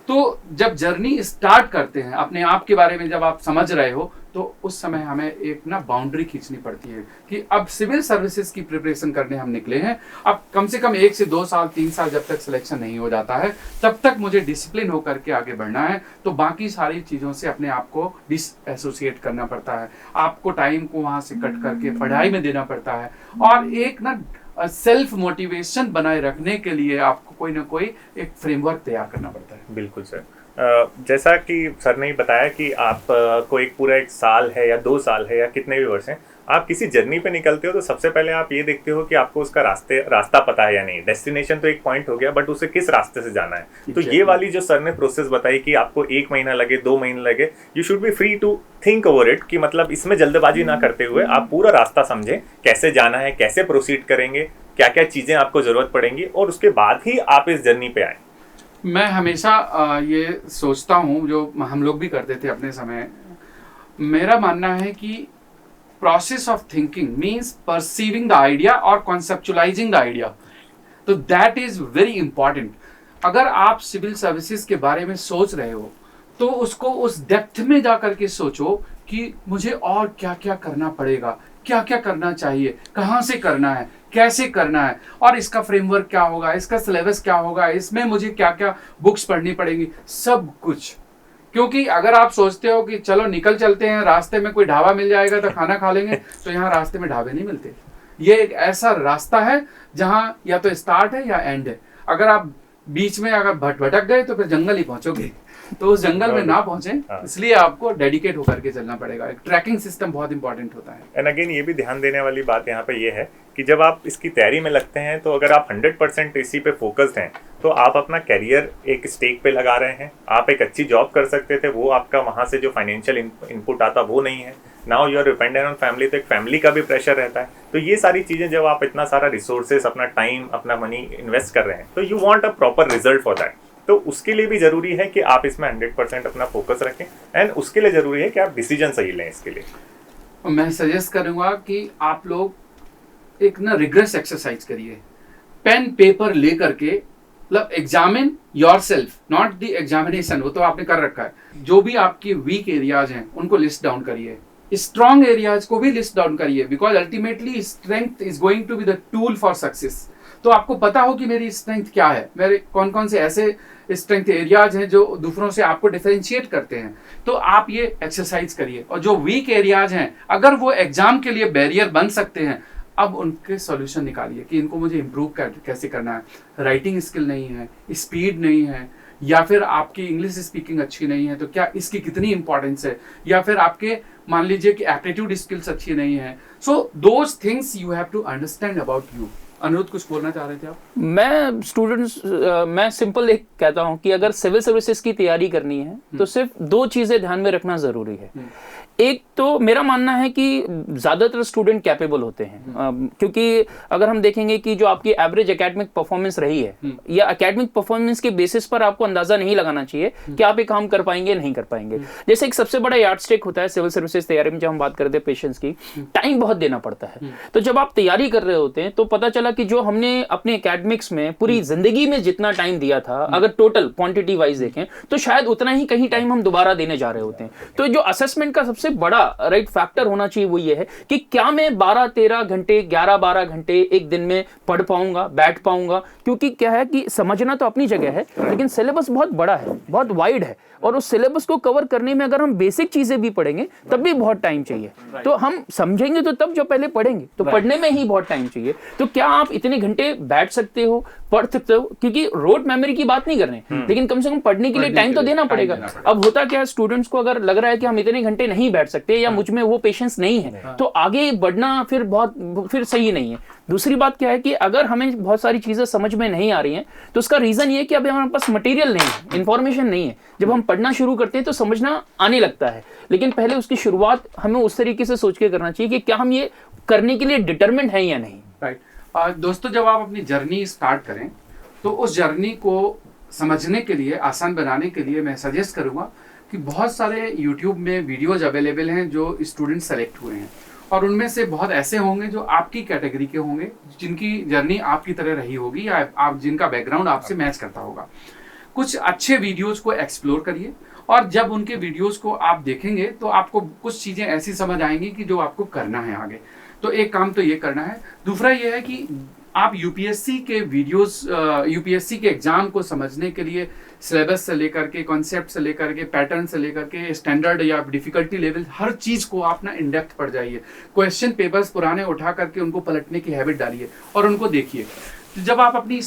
तो जब जर्नी स्टार्ट करते हैं, अपने आप के बारे में जब आप समझ रहे हो, तो उस समय हमें एक ना बाउंड्री खींचनी पड़ती है कि अब सिविल सर्विसेज की प्रिपरेशन करने हम निकले हैं। अब कम से कम 1 से 2 साल 3 साल जब तक सिलेक्शन नहीं हो जाता है, तब तक मुझे डिसिप्लिन होकर के आगे बढ़ना है। तो बाकी सारी चीज़ों से अपने आप को डिसएसोसिएट करना पड़ता है, आपको टाइम को वहाँ से कट करके पढ़ाई में देना पड़ता है, और एक ना सेल्फ मोटिवेशन बनाए रखने के लिए आपको कोई ना कोई एक फ्रेमवर्क तैयार करना पड़ता है। बिल्कुल सर। जैसा कि सर ने बताया कि आप को एक पूरा 1 साल है या 2 साल है या कितने भी वर्ष हैं, आप किसी जर्नी पे निकलते हो तो सबसे पहले आप ये देखते हो कि आपको उसका रास्ता पता है या नहीं। डेस्टिनेशन तो एक पॉइंट हो गया, बट उसे किस रास्ते से जाना है। तो ये वाली जो सर ने प्रोसेस बताई कि आपको 1 महीना लगे, 2 महीने लगे, you should be free to think over it, कि मतलब इसमें जल्दबाजी ना करते हुए आप पूरा रास्ता समझें, कैसे जाना है, कैसे प्रोसीड करेंगे, क्या क्या चीज़ें आपको ज़रूरत पड़ेंगी, और उसके बाद ही आप इस जर्नी पे आए। मैं हमेशा ये सोचता हूँ, जो हम लोग भी करते थे अपने समय, मेरा मानना है कि process of thinking means perceiving the idea और कॉन्सेप्चुलाइजिंग द आइडिया। तो दैट इज वेरी इंपॉर्टेंट। अगर आप सिविल सर्विसेज के बारे में सोच रहे हो, तो उसको उस डेप्थ में जा करके सोचो कि मुझे और क्या क्या करना पड़ेगा, क्या क्या करना चाहिए, कहाँ से करना है, कैसे करना है, और इसका फ्रेमवर्क क्या होगा, इसका सिलेबस क्या होगा, इसमें मुझे क्या क्या बुक्स पढ़नी पड़ेंगी, सब कुछ। क्योंकि अगर आप सोचते हो कि चलो निकल चलते हैं, रास्ते में कोई ढाबा मिल जाएगा तो खाना खा लेंगे, तो यहाँ रास्ते में ढाबे नहीं मिलते। ये एक ऐसा रास्ता है जहाँ या तो स्टार्ट है या एंड है। अगर आप बीच में अगर भटक गए तो फिर जंगल ही पहुंचोगे। तो उस जंगल में ना पहुंचे, इसलिए आपको डेडिकेट होकर के चलना पड़ेगा। एक ट्रैकिंग सिस्टम बहुत इंपॉर्टेंट होता है। एंड अगेन ये भी ध्यान देने वाली बात यहाँ पे ये है कि जब आप इसकी तैयारी में लगते हैं, तो अगर आप 100% इसी पे फोकस्ड हैं, तो आप अपना करियर एक स्टेक पे लगा रहे हैं। आप एक अच्छी जॉब कर सकते थे, वो आपका वहाँ से जो फाइनेंशियल इनपुट आता वो नहीं है। Now you are dependent on family, तो एक फैमिली का भी प्रेशर रहता है। तो ये सारी चीज़ें जब आप इतना सारा रिसोर्सेज, अपना टाइम, अपना मनी इन्वेस्ट कर रहे हैं, तो you want a proper result for that. तो उसके लिए भी ज़रूरी है कि आप इसमें 100% अपना फोकस रखें, एंड उसके लिए ज़रूरी है कि आप डिसीजन सही लें। इसके लिए मैं सजेस्ट करूँगा कि आप लोग एक ना रिग्रेस एक्सरसाइज करिए, पेन पेपर ले करके, मतलब examine your self, not the examination, वो तो आपने कर रखा है। जो भी आपकी वीक एरियाज हैं उनको लिस्ट डाउन करिए, स्ट्रॉन्ग एरियाज को भी लिस्ट डाउन करिए, because ultimately strength is going to be the tool for success. तो आपको पता हो कि मेरी स्ट्रेंथ क्या है, मेरे कौन कौन से ऐसे स्ट्रेंथ एरियाज हैं जो दूसरों से आपको डिफरेंशिएट करते हैं। तो आप ये एक्सरसाइज करिए, और जो वीक एरियाज हैं अगर वो एग्जाम के लिए बैरियर बन सकते हैं, अब उनके सॉल्यूशन निकालिए कि इनको मुझे इम्प्रूव कैसे करना है। राइटिंग स्किल नहीं है, स्पीड नहीं है, या फिर आपकी इंग्लिश स्पीकिंग अच्छी नहीं है तो क्या इसकी कितनी इंपॉर्टेंस है, या फिर आपके मान लीजिए कि एप्टीट्यूड स्किल्स अच्छी नहीं है. So those things you have to understand about you. Aniruddh कुछ बोलना चाह रहे थे आप? मैं स्टूडेंट्स मैं सिंपल एक कहता हूं कि अगर सिविल सर्विसेज की तैयारी करनी है तो सिर्फ 2 चीजें ध्यान में रखना जरूरी है. एक तो मेरा मानना है कि ज्यादातर स्टूडेंट कैपेबल होते हैं, क्योंकि अगर हम देखेंगे कि जो आपकी एवरेज एकेडमिक परफॉर्मेंस रही है या एकेडमिक परफॉर्मेंस के बेसिस पर आपको अंदाजा नहीं लगाना चाहिए कि आप ये काम कर पाएंगे नहीं कर पाएंगे. जैसे एक सबसे बड़ा यार्डस्टिक होता है सिविल सर्विसेज तैयारी में, जब हम बात करते हैं पेशेंस की, टाइम बहुत देना पड़ता है. तो जब आप तैयारी कर रहे होते हैं तो पता चला कि जो हमने अपने एकेडमिक्स में पूरी जिंदगी में जितना टाइम दिया था, अगर टोटल क्वांटिटी वाइज देखें तो शायद उतना ही कहीं टाइम हम दोबारा देने जा रहे होते हैं. तो जो असेसमेंट का सबसे बड़ा राइट फैक्टर होना चाहिए वो ये है कि क्या मैं 12-13 घंटे 11-12 घंटे एक दिन में पढ़ पाऊंगा, बैठ पाऊंगा. क्योंकि क्या है कि समझना तो अपनी जगह है, लेकिन सिलेबस बहुत बड़ा है, बहुत वाइड है, और उस सिलेबस को कवर करने में अगर हम बेसिक चीजें भी पढ़ेंगे तब भी बहुत टाइम चाहिए. तो हम समझेंगे तो तब, जो पहले पढ़ेंगे तो पढ़ने में ही बहुत टाइम चाहिए. तो क्या आप इतने घंटे बैठ सकते हो, पढ़ सकते हो? क्योंकि रोड मेमोरी की बात नहीं कर रहे हैं, लेकिन कम से कम पढ़ने के लिए टाइम तो देना पड़ेगा. अब होता क्या है, स्टूडेंट्स को अगर लग रहा है कि हम इतने घंटे नहीं बैठ सकते या मुझ में वो पेशेंस नहीं है, तो आगे बढ़ना फिर सही नहीं है. दूसरी बात क्या है कि अगर हमें बहुत सारी चीजें समझ में नहीं आ रही हैं तो उसका रीजन ये है कि अभी हमारे पास मटेरियल नहीं है, इंफॉर्मेशन नहीं है. जब हम पढ़ना शुरू करते हैं तो समझना आने लगता है, लेकिन पहले उसकी शुरुआत हमें उस तरीके से सोच के करना चाहिए कि क्या हम ये करने के लिए डिटरमिन्ड हैं या नहीं. राइट. दोस्तों, जब आप अपनी जर्नी स्टार्ट करें तो उस जर्नी को समझने के लिए, आसान बनाने के लिए मैं सजेस्ट करूंगा कि बहुत सारे YouTube में वीडियोज अवेलेबल हैं जो स्टूडेंट सेलेक्ट हुए हैं, और उनमें से बहुत ऐसे होंगे जो आपकी कैटेगरी के होंगे, जिनकी जर्नी आपकी तरह रही होगी या आप जिनका बैकग्राउंड आपसे मैच करता होगा. कुछ अच्छे वीडियोज को एक्सप्लोर करिए, और जब उनके वीडियोज को आप देखेंगे तो आपको कुछ चीज़ें ऐसी समझ आएंगी कि जो आपको करना है आगे. तो एक काम तो ये करना है. दूसरा ये है कि आप यूपीएससी के वीडियोस, यूपीएससी के एग्जाम को समझने के लिए सिलेबस से लेकर के, कॉन्सेप्ट से लेकर के, पैटर्न से लेकर के, स्टैंडर्ड या डिफिकल्टी लेवल, हर चीज को आप ना इन डेप्थ पढ़ जाइए. क्वेश्चन पेपर्स पुराने उठा करके उनको पलटने की हैबिट डालिए और उनको देखिए. तो जब आप अपनी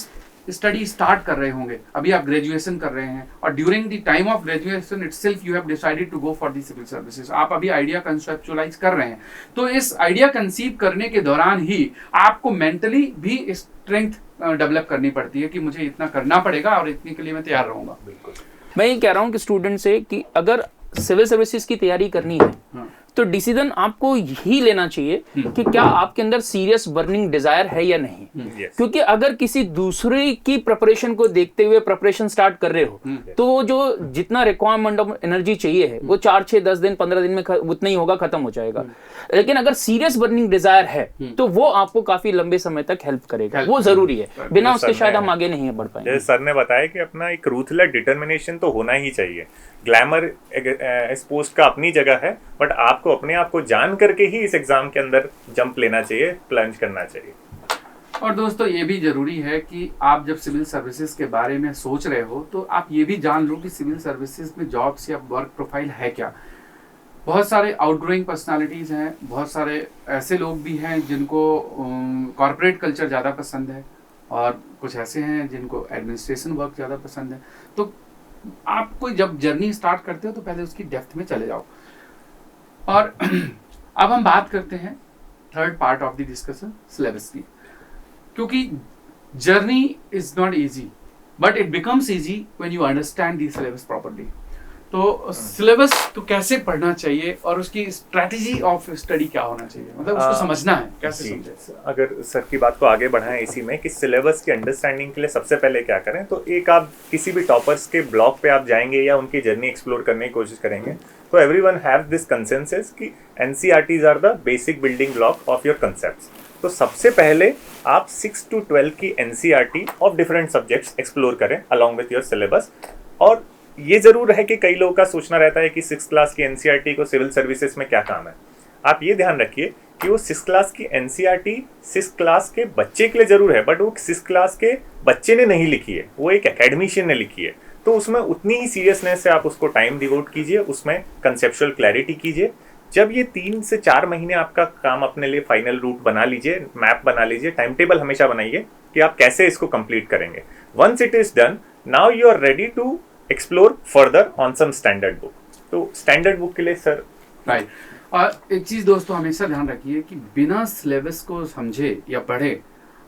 स्टडी स्टार्ट कर रहे होंगे, अभी आप ग्रेजुएशन कर रहे हैं, और during the time of graduation itself you have decided to go for the civil services, आप अभी आइडिया कंसेप्चुअलाइज कर रहे हैं, तो इस आइडिया कंसीव करने के दौरान ही आपको मेंटली भी स्ट्रेंथ डेवलप करनी पड़ती है कि मुझे इतना करना पड़ेगा और इतने के लिए मैं तैयार रहूंगा. बिल्कुल. मैं ये कह रहा हूँ कि स्टूडेंट से कि अगर सिविल सर्विसेज की तैयारी करनी है तो डिसीजन आपको ही लेना चाहिए कि क्या आपके अंदर सीरियस बर्निंग डिजायर है या नहीं. क्योंकि अगर किसी दूसरे की प्रिपरेशन को देखते हुए प्रिपरेशन स्टार्ट कर रहे हो तो वो जो जितना रिक्वायरमेंट ऑफ एनर्जी चाहिए है वो 4-6-10 दिन 15 दिन में उतना ही होगा, खत्म हो जाएगा. लेकिन अगर सीरियस बर्निंग डिजायर है तो वो आपको काफी लंबे समय तक हेल्प करेगा. वो जरूरी है, बिना उसके शायद हम आगे नहीं बढ़ पाएंगे. सर ने बताया कि अपना एक रूथलेस डिटर्मिनेशन तो होना ही चाहिए. ग्लैमर इस पोस्ट का अपनी जगह है, बट आपको अपने आप को जान करके ही इस एग्जाम के अंदर जंप लेना चाहिए, प्लंज करना चाहिए. और दोस्तों, ये भी जरूरी है कि आप जब सिविल सर्विसेज के बारे में सोच रहे हो तो आप ये भी जान लो कि सिविल सर्विसेज में जॉब्स या वर्क प्रोफाइल है क्या. बहुत सारे आउटगोइंग पर्सनालिटीज हैं, बहुत सारे ऐसे लोग भी हैं जिनको कॉर्पोरेट कल्चर ज़्यादा पसंद है, और कुछ ऐसे हैं जिनको एडमिनिस्ट्रेशन वर्क ज़्यादा पसंद है. तो आपको जब जर्नी स्टार्ट करते हो तो पहले उसकी डेप्थ में चले जाओ. और अब हम बात करते हैं third part of the discussion, syllabus की. क्योंकि journey is not easy, but it becomes easy when you understand the syllabus properly. तो सिलेबस तो कैसे पढ़ना चाहिए और उसकी स्ट्रेटजी ऑफ स्टडी क्या होना चाहिए, मतलब उसको समझना है कैसे समझे. अगर सर की बात को आगे बढ़ाएं इसी में कि सिलेबस की अंडरस्टैंडिंग के लिए सबसे पहले क्या करें, तो एक आप किसी भी टॉपर्स के ब्लॉग पे आप जाएंगे या उनकी जर्नी एक्सप्लोर करने की कोशिश करेंगे तो एवरीवन हैव दिस कंसेंसस कि NCERTs are the basic building block of your concepts. तो सबसे पहले आप 6 to 12 की NCERT of different subjects explore करें अलॉन्ग विथ योर सिलेबस. और ये जरूर है कि कई लोगों का सोचना रहता है कि 6th क्लास की एनसीईआरटी को सिविल सर्विसेज में क्या काम है. आप ये ध्यान रखिए कि वो 6th क्लास की एनसीईआरटी 6th क्लास के बच्चे के लिए जरूर है, बट वो 6th क्लास के बच्चे ने नहीं लिखी है, वो एक एकेडमिशियन ने लिखी है. तो उसमें उतनी ही सीरियसनेस से आप उसको टाइम डिवोट कीजिए, उसमें कंसेप्चुअल क्लैरिटी कीजिए. जब ये 3 से 4 महीने आपका काम अपने लिए फाइनल रूट बना लीजिए, मैप बना लीजिए, टाइम टेबल हमेशा बनाइए कि आप कैसे इसको कंप्लीट करेंगे. Once it is done, now you are ready to explore further on some standard book. तो स्टैंडर्ड बुक के लिए सर राइट। और एक चीज दोस्तों हमेशा ध्यान रखिए कि बिना सिलेबस को समझे या पढ़े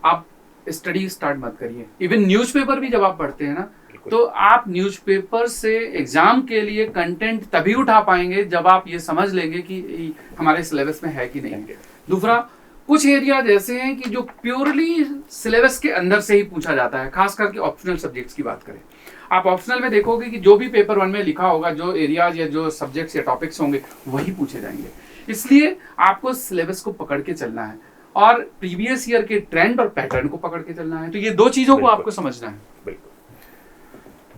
आप स्टडी स्टार्ट मत करिए। इवन न्यूज़पेपर भी जब आप पढ़ते हैं ना, तो आप न्यूज़पेपर से एग्जाम के लिए कंटेंट तभी उठा पाएंगे जब आप ये समझ लेंगे कि हमारे सिलेबस में है कि नहीं है। दूसरा, कुछ एरियाज ऐसे हैं कि जो प्योरली सिलेबस के अंदर से ही पूछा जाता है, खास करके ऑप्शनल सब्जेक्ट्स की बात करें। आप ऑप्शनल में देखोगे कि जो भी पेपर 1 में लिखा होगा, जो एरियाज या जो सब्जेक्ट्स या टॉपिक्स होंगे वही पूछे जाएंगे। इसलिए आपको सिलेबस को पकड़ के चलना है और प्रीवियस ईयर के ट्रेंड और पैटर्न को पकड़ के चलना है। तो ये दो चीजों को आपको समझना है।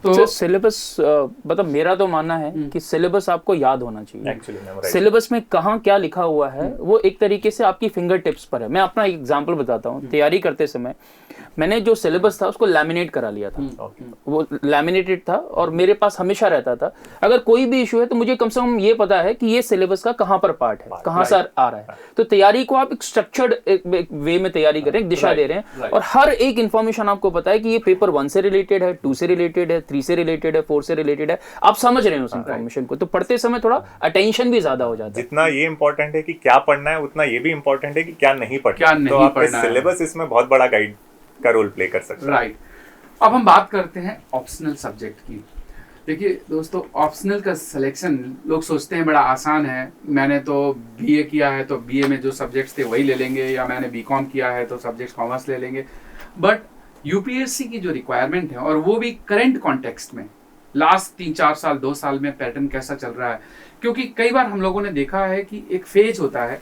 तो सिलेबस मतलब मेरा तो मानना है कि सिलेबस आपको याद होना चाहिए। सिलेबस में कहाँ क्या लिखा हुआ है वो एक तरीके से आपकी फिंगर टिप्स पर है। मैं अपना एक एग्जांपल बताता हूँ। तैयारी करते समय मैंने जो सिलेबस था उसको लैमिनेट करा लिया था। वो लैमिनेटेड था और मेरे पास हमेशा रहता था। अगर कोई भी इशू है तो मुझे कम से कम ये पता है कि ये सिलेबस का कहाँ पर पार्ट है, कहाँ से आ रहा है। तो तैयारी को आप एक स्ट्रक्चर्ड वे में तैयारी करें, एक दिशा दे रहे हैं और हर एक इंफॉर्मेशन आपको पता है कि ये पेपर 1 से रिलेटेड है, 2 से रिलेटेड है, 3 से रिलेटेड है, 4 से रिलेटेड है। आप समझ रहे हैं उस इंफॉर्मेशन को, तो पढ़ते समय थोड़ा अटेंशन भी ज्यादा हो जाता है। जितना ये इंपॉर्टेंट है कि क्या पढ़ना है, उतना ये भी इंपॉर्टेंट है कि क्या नहीं पढ़ना है। तो आपका सिलेबस इसमें बहुत बड़ा गाइड का रोल प्ले कर सकता है। राइट। अब हम बात करते हैं ऑप्शनल सब्जेक्ट की। देखिए दोस्तों, ऑप्शनल का सिलेक्शन लोग सोचते हैं बड़ा आसान है। मैंने तो बीए किया है तो बीए में जो सब्जेक्ट्स थे वही ले लेंगे, या मैंने बीकॉम किया है तो सब्जेक्ट कॉमर्स ले लेंगे। बट यूपीएससी की जो रिक्वायरमेंट है, और वो भी करंट कॉन्टेक्स्ट में, लास्ट 3-4 साल 2 साल में पैटर्न कैसा चल रहा है, क्योंकि कई बार हम लोगों ने देखा है कि एक फेज होता है।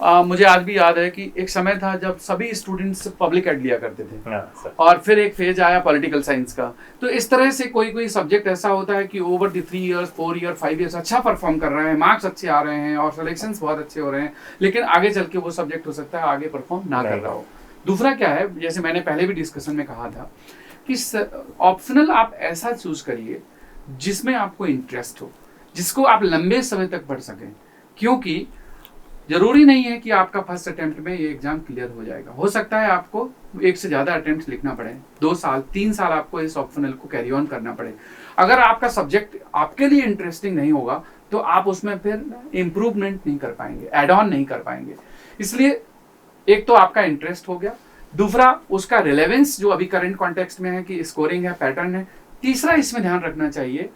मुझे आज भी याद है कि एक समय था जब सभी स्टूडेंट्स पब्लिक एड लिया करते थे और फिर एक फेज आया पॉलिटिकल साइंस का। तो इस तरह से कोई सब्जेक्ट ऐसा होता है कि over the 3 years 4 year 5 years अच्छा परफॉर्म कर रहे हैं, मार्क्स अच्छे आ रहे हैं और सिलेक्शंस बहुत अच्छे हो रहे हैं, लेकिन आगे चल के वो सब्जेक्ट हो सकता है आगे परफॉर्म ना कर रहा हो। दूसरा क्या है, जैसे मैंने पहले भी डिस्कशन में कहा था कि ऑप्शनल आप ऐसा चूज करिए जिसमें आपको इंटरेस्ट हो, जिसको आप लंबे समय तक पढ़ सकें, क्योंकि जरूरी नहीं है कि आपका फर्स्ट अटेम्प्ट में ये एग्जाम क्लियर हो जाएगा। हो सकता है आपको 1 से ज्यादा अटेम्प्ट लिखना पड़े, 2 साल 3 साल आपको इस ऑप्शनल को कैरी ऑन करना पड़े। अगर आपका सब्जेक्ट आपके लिए इंटरेस्टिंग नहीं होगा तो आप उसमें फिर इम्प्रूवमेंट नहीं कर पाएंगे, एड ऑन नहीं कर पाएंगे। इसलिए एक तो आपका इंटरेस्ट हो गया, दूसरा उसका रिलेवेंस जो अभी करंट कॉन्टेक्स्ट में है कि स्कोरिंग है, पैटर्न है। तीसरा इसमें ध्यान रखना चाहिए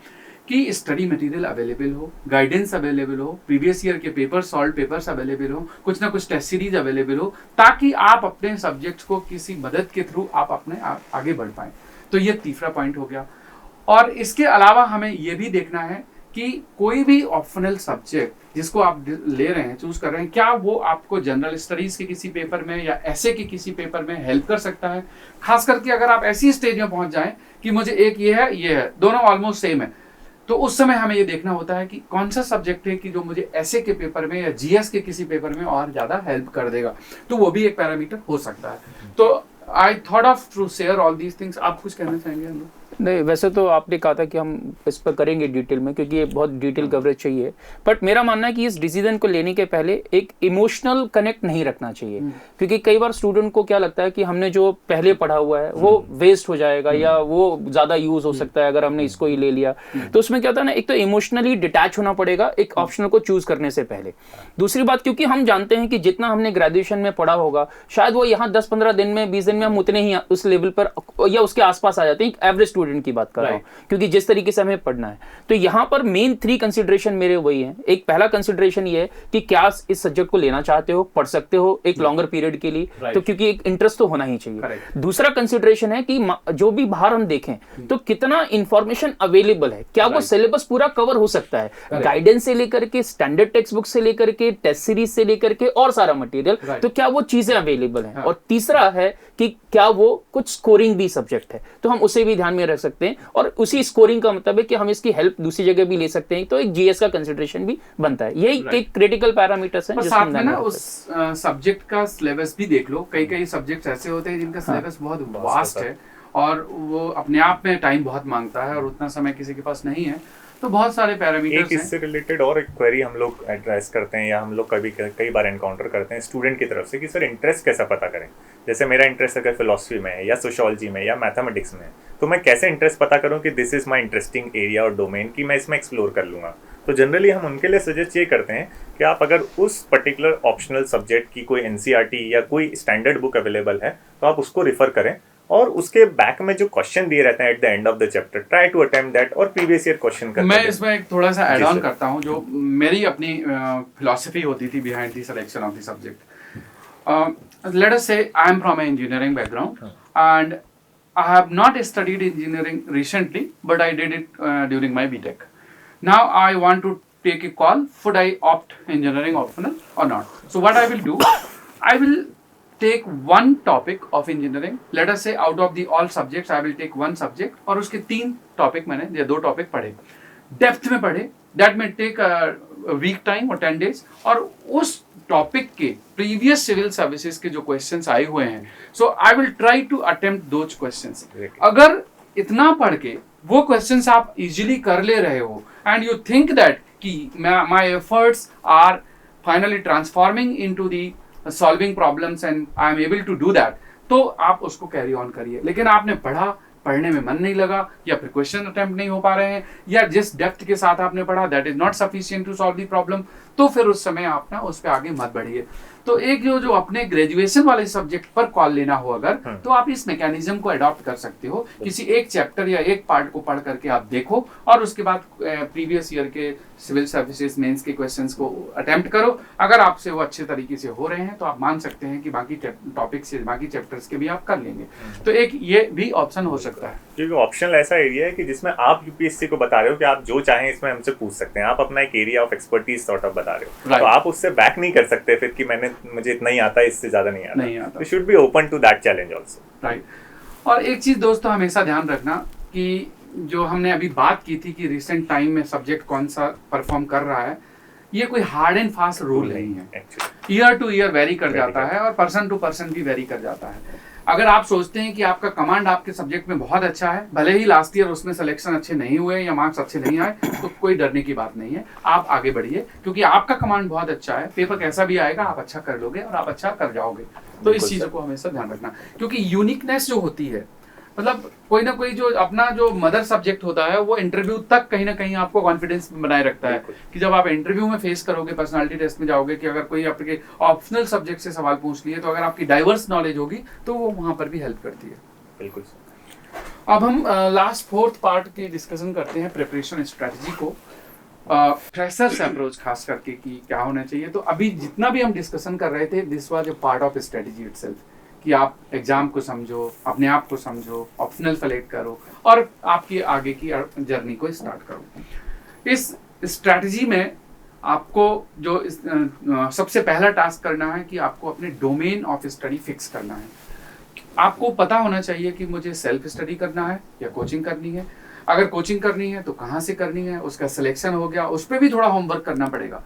कि स्टडी मटेरियल अवेलेबल हो, गाइडेंस अवेलेबल हो, प्रीवियस ईयर के पेपर सॉल्व पेपर्स अवेलेबल हो, कुछ ना कुछ टेस्ट सीरीज अवेलेबल हो, ताकि आप अपने सब्जेक्ट को किसी मदद के थ्रू आप अपने आगे बढ़ पाएं। तो ये तीसरा पॉइंट हो गया। और इसके अलावा हमें ये भी देखना है कि कोई भी ऑप्शनल सब्जेक्ट जिसको आप ले रहे हैं, चूज कर रहे हैं, क्या वो आपको जनरल स्टडीज के किसी पेपर में या ऐसे के किसी पेपर में हेल्प कर सकता है। खास करके अगर आप ऐसी स्टेज में पहुंच जाएं कि मुझे एक ये है, दोनों ऑलमोस्ट सेम है, तो उस समय हमें ये देखना होता है कि कौन सा सब्जेक्ट है कि जो मुझे ऐसे के पेपर में या जीएस के किसी पेपर में और ज्यादा हेल्प कर देगा। तो वो भी एक पैरामीटर हो सकता है। तो I thought of to share all these things. आप कुछ कहना चाहेंगे? नहीं, वैसे तो आपने कहा था कि हम इस पर करेंगे डिटेल में, क्योंकि ये बहुत डिटेल कवरेज चाहिए। बट मेरा मानना है कि इस डिसीजन को लेने के पहले एक इमोशनल कनेक्ट नहीं रखना चाहिए, क्योंकि कई बार स्टूडेंट को क्या लगता है कि हमने जो पहले पढ़ा हुआ है वो वेस्ट हो जाएगा या वो ज्यादा यूज हो सकता है अगर हमने इसको ही ले लिया। तो उसमें क्या होता है ना, एक तो इमोशनली डिटैच होना पड़ेगा एक ऑप्शनल को चूज करने से पहले। दूसरी बात, क्योंकि हम जानते हैं कि जितना हमने ग्रेजुएशन में पढ़ा होगा शायद वो यहाँ 10-15 दिन में 20 दिन में हम उतने ही उस लेवल पर या उसके आसपास आ जाते हैं। एवरेज स्टूडेंट की बात कर रहा हूं, क्योंकि जिस तरीके से हमें पढ़ना है। तो यहां पर मेन 3 कंसीडरेशन मेरे वही हैं। एक पहला कंसीडरेशन ये है कि क्या इस सब्जेक्ट को लेना चाहते हो, पढ़ सकते हो एक लॉन्गर पीरियड के लिए, तो क्योंकि एक इंटरेस्ट तो होना ही चाहिए। दूसरा कंसीडरेशन है कि जो भी बाहर हम देखें तो कितना इंफॉर्मेशन अवेलेबल है, क्या वो सिलेबस पूरा कवर हो सकता है, गाइडेंस से लेकर के स्टैंडर्ड टेक्स्ट बुक से लेकर के टेस्ट सीरीज से लेकर के और सारा मटेरियल, तो क्या वो चीजें अवेलेबल हैं। और तीसरा है कि क्या वो कुछ स्कोरिंग भी सब्जेक्ट है, तो हम उसे भी ध्यान में रख सकते हैं। और उसी स्कोरिंग का मतलब है कि हम इसकी हेल्प दूसरी जगह भी ले सकते हैं, तो एक जीएस का कंसीडरेशन भी बनता है। यही एक क्रिटिकल पैरामीटर्स हैं। साथ में ना उस सब्जेक्ट का सिलेबस भी देख लो। कई सब्जेक्ट्स ऐसे होते हैं जिनका सिलेबस बहुत वास्ट है और वो अपने आप में टाइम बहुत मांगता है और उतना समय किसी के पास नहीं है। तो बहुत सारे एक पैरामीटर्स हैं। इससे रिलेटेड और एक क्वेरी हम लोग एड्रेस करते हैं या हम लोग कभी कई बार एनकाउंटर करते हैं स्टूडेंट की तरफ से कि सर इंटरेस्ट कैसा पता करें। जैसे मेरा इंटरेस्ट अगर फिलोसफी में है या सोशोलॉजी में या मैथमेटिक्स में है, तो मैं कैसे इंटरेस्ट पता करूं कि this is my interesting area और डोमेन कि मैं इसमें एक्सप्लोर कर लूँगा। तो जनरली हम उनके लिए सजेस्ट ये करते हैं कि आप अगर उस पर्टिकुलर ऑप्शनल सब्जेक्ट की कोई एनसीईआरटी या कोई स्टैंडर्ड बुक अवेलेबल है तो आप उसको रिफर करें, और उसके बैक में जो क्वेश्चन दिए रहते हैं at the end of the chapter, try to attempt that और प्रीवियस ईयर क्वेश्चन करते मैं हैं। इसमें एक थोड़ा सा ऐड जी ऑन सर। करता हूँ, जो मेरी अपनी फिलॉसफी होती थी behind the selection of the subject. Let us say I am from engineering background and I have not studied engineering recently, but I did it during my BTech. Now I want to take a call, should I opt engineering optional or not? So what I will do, I will take one topic of engineering. Let us say out of the all subjects I will take one subject, और उसके 3 topic मैंने या 2 topic पढ़े, depth में पढ़े, that may take a week time or 10 days, और उस topic के प्रीवियस सिविल सर्विसेज के जो क्वेश्चंस आए हुए हैं, so I will try to attempt those questions. अगर इतना पढ़ के वो क्वेश्चंस आप इजीली कर ले रहे हो एंड यू थिंक दैट कि my efforts are finally transforming into the solving problems and I am able to do that, तो आप उसको कैरी ऑन करिए. लेकिन आपने पढ़ने में मन नहीं लगा, या फिर क्वेश्चन अटेम्प्ट नहीं हो पा रहे हैं, या जिस डेप्थ के साथ आपने पढ़ा that is not sufficient to solve the problem, तो फिर उस समय आप ना उस पर आगे मत बढ़िए. तो एक जो अपने ग्रेजुएशन वाले सब्जेक्ट पर कॉल लेना हो अगर, तो आप इस मैकेनिज्म को अडॉप्ट कर सकते हो. किसी एक चैप्टर या एक पार्ट को पढ़ करके आप देखो, और उसके बाद प्रीवियस ईयर के सिविल सर्विसेज मेंस के क्वेश्चंस को अटेम्प्ट करो. अगर आपसे वो अच्छे तरीके से हो रहे हैं तो आप मान सकते हैं कि बाकी टॉपिक्स से बाकी चैप्टर्स के भी आप कर लेंगे. तो एक ये भी ऑप्शन हो सकता है, क्योंकि ऑप्शनल ऐसा एरिया है कि जिसमें आप यूपीएससी को बता रहे हो कि आप जो चाहें इसमें हमसे पूछ सकते हैं. आप अपना एक area of expertise sort of बता रहे हो, Right. तो आप उससे बैक नहीं कर सकते फिर कि मुझे इतना ही आता है, इससे ज्यादा नहीं आता. नहीं should be open to that challenge also. Right. और एक चीज दोस्तों हमेशा ध्यान रखना कि जो हमने अभी बात की थी कि रिसेंट टाइम में सब्जेक्ट कौन सा परफॉर्म कर रहा है, ये कोई हार्ड एंड फास्ट रूल नहीं है. Actually year two year very कर जाता है, और पर्सन टू पर्सन भी वेरी कर जाता है. अगर आप सोचते हैं कि आपका कमांड आपके सब्जेक्ट में बहुत अच्छा है, भले ही लास्ट ईयर उसमें सिलेक्शन अच्छे नहीं हुए या मार्क्स अच्छे नहीं आए, तो कोई डरने की बात नहीं है. आप आगे बढ़िए, क्योंकि आपका कमांड बहुत अच्छा है. पेपर कैसा भी आएगा आप अच्छा कर लोगे और आप अच्छा कर जाओगे. तो इस चीज को हमेशा ध्यान रखना, क्योंकि यूनिकनेस जो होती है, मतलब कोई ना कोई जो अपना जो मदर सब्जेक्ट होता है, वो इंटरव्यू तक कहीं ना कहीं आपको कॉन्फिडेंस बनाए रखता है कि जब आप इंटरव्यू में फेस करोगे, पर्सनालिटी टेस्ट में जाओगे, कि अगर कोई आपके ऑप्शनल सब्जेक्ट से सवाल पूछ लिए, तो अगर आपकी डाइवर्स नॉलेज होगी तो वो वहां पर भी हेल्प करती है. बिल्कुल. अब हम लास्ट 4th पार्ट की डिस्कशन करते हैं, प्रिपरेशन स्ट्रेटजी को, फ्रेशर्स अप्रोच खास करके कि क्या होना चाहिए. तो अभी जितना भी हम डिस्कशन कर रहे थे, this was a part of strategy itself, कि आप एग्जाम को समझो, अपने आप को समझो, ऑप्शनल सेलेक्ट करो और आपकी आगे की जर्नी को स्टार्ट करो. इस स्ट्रैटेजी में आपको जो सबसे पहला टास्क करना है कि आपको अपने डोमेन ऑफ स्टडी फिक्स करना है. आपको पता होना चाहिए कि मुझे सेल्फ स्टडी करना है या कोचिंग करनी है. अगर कोचिंग करनी है तो कहाँ से करनी है, उसका सिलेक्शन हो गया, उस पर भी थोड़ा होमवर्क करना पड़ेगा.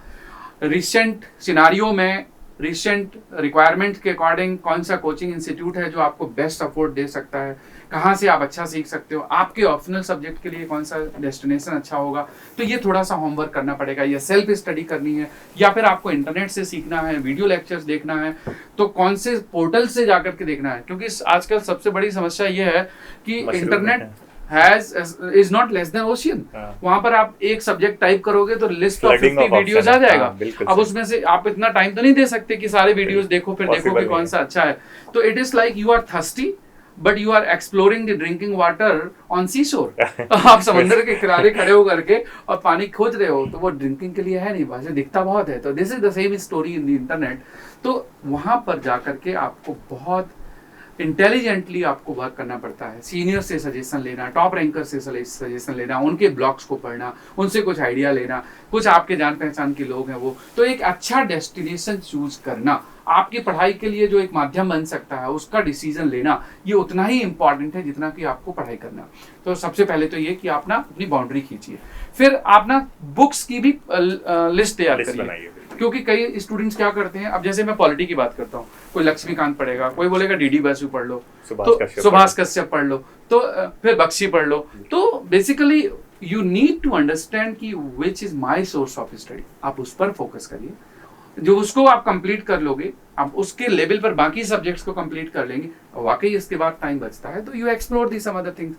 रिसेंट सिनारियो में, रिसेंट रिक्वायरमेंट के अकॉर्डिंग कौन सा कोचिंग इंस्टीट्यूट है जो आपको बेस्ट अफोर्ड दे सकता है, कहाँ से आप अच्छा सीख सकते हो, आपके ऑप्शनल सब्जेक्ट के लिए कौन सा डेस्टिनेशन अच्छा होगा. तो ये थोड़ा सा होमवर्क करना पड़ेगा. या सेल्फ स्टडी करनी है, या फिर आपको इंटरनेट से सीखना है, वीडियो लेक्चर्स देखना है, तो कौन से पोर्टल से जाकर के देखना है. क्योंकि आजकल सबसे बड़ी समस्या ये है कि internet is not less than ocean. वहां पर आप एक सब्जेक्ट टाइप करोगे तो लिस्ट ऑफ 50 वीडियोस आ जाएगा. अब उसमें से आप इतना टाइम तो नहीं दे सकते कि सारे वीडियोस देखो फिर देखो कि कौन सा अच्छा है. तो it is like you are thirsty but you are exploring the drinking water on sea shore. आप समंदर के किनारे खड़े हो करके और पानी खोज रहे हो, तो वो ड्रिंकिंग के लिए है नहीं, वैसे दिखता बहुत है. तो this is the same story in the internet. तो वहां पर जाकर के आपको बहुत इंटेलिजेंटली आपको वर्क करना पड़ता है. सीनियर से सजेशन लेना, टॉप रैंकर से सजेशन लेना, उनके ब्लॉग्स को पढ़ना, उनसे कुछ आइडिया लेना, कुछ आपके जान पहचान के लोग हैं वो. तो एक अच्छा डेस्टिनेशन चूज करना आपकी पढ़ाई के लिए जो एक माध्यम बन सकता है, उसका डिसीजन लेना, ये उतना ही इंपॉर्टेंट है जितना कि आपको पढ़ाई करना. तो सबसे पहले तो ये कि आप ना अपनी बाउंड्री खींचिए. फिर आप ना बुक्स की भी लिस्ट तैयार करिए. क्योंकि कई स्टूडेंट्स क्या करते हैं, अब जैसे मैं पॉलिटी की बात करता हूँ, कोई लक्ष्मीकांत पढ़ेगा, कोई बोलेगा डीडी बसु पढ़ लो, तो सुभाष कश्यप पढ़ लो, तो फिर बख्शी पढ़ लो. तो basically you need to understand कि which is my source of study, आप उस पर फोकस करिए। जो उसको आप कंप्लीट कर लोगे, आप उसके लेवल पर बाकी सब्जेक्ट्स को कंप्लीट कर लेंगे, और वाकई इसके बाद टाइम बचता है तो you explore the some other things.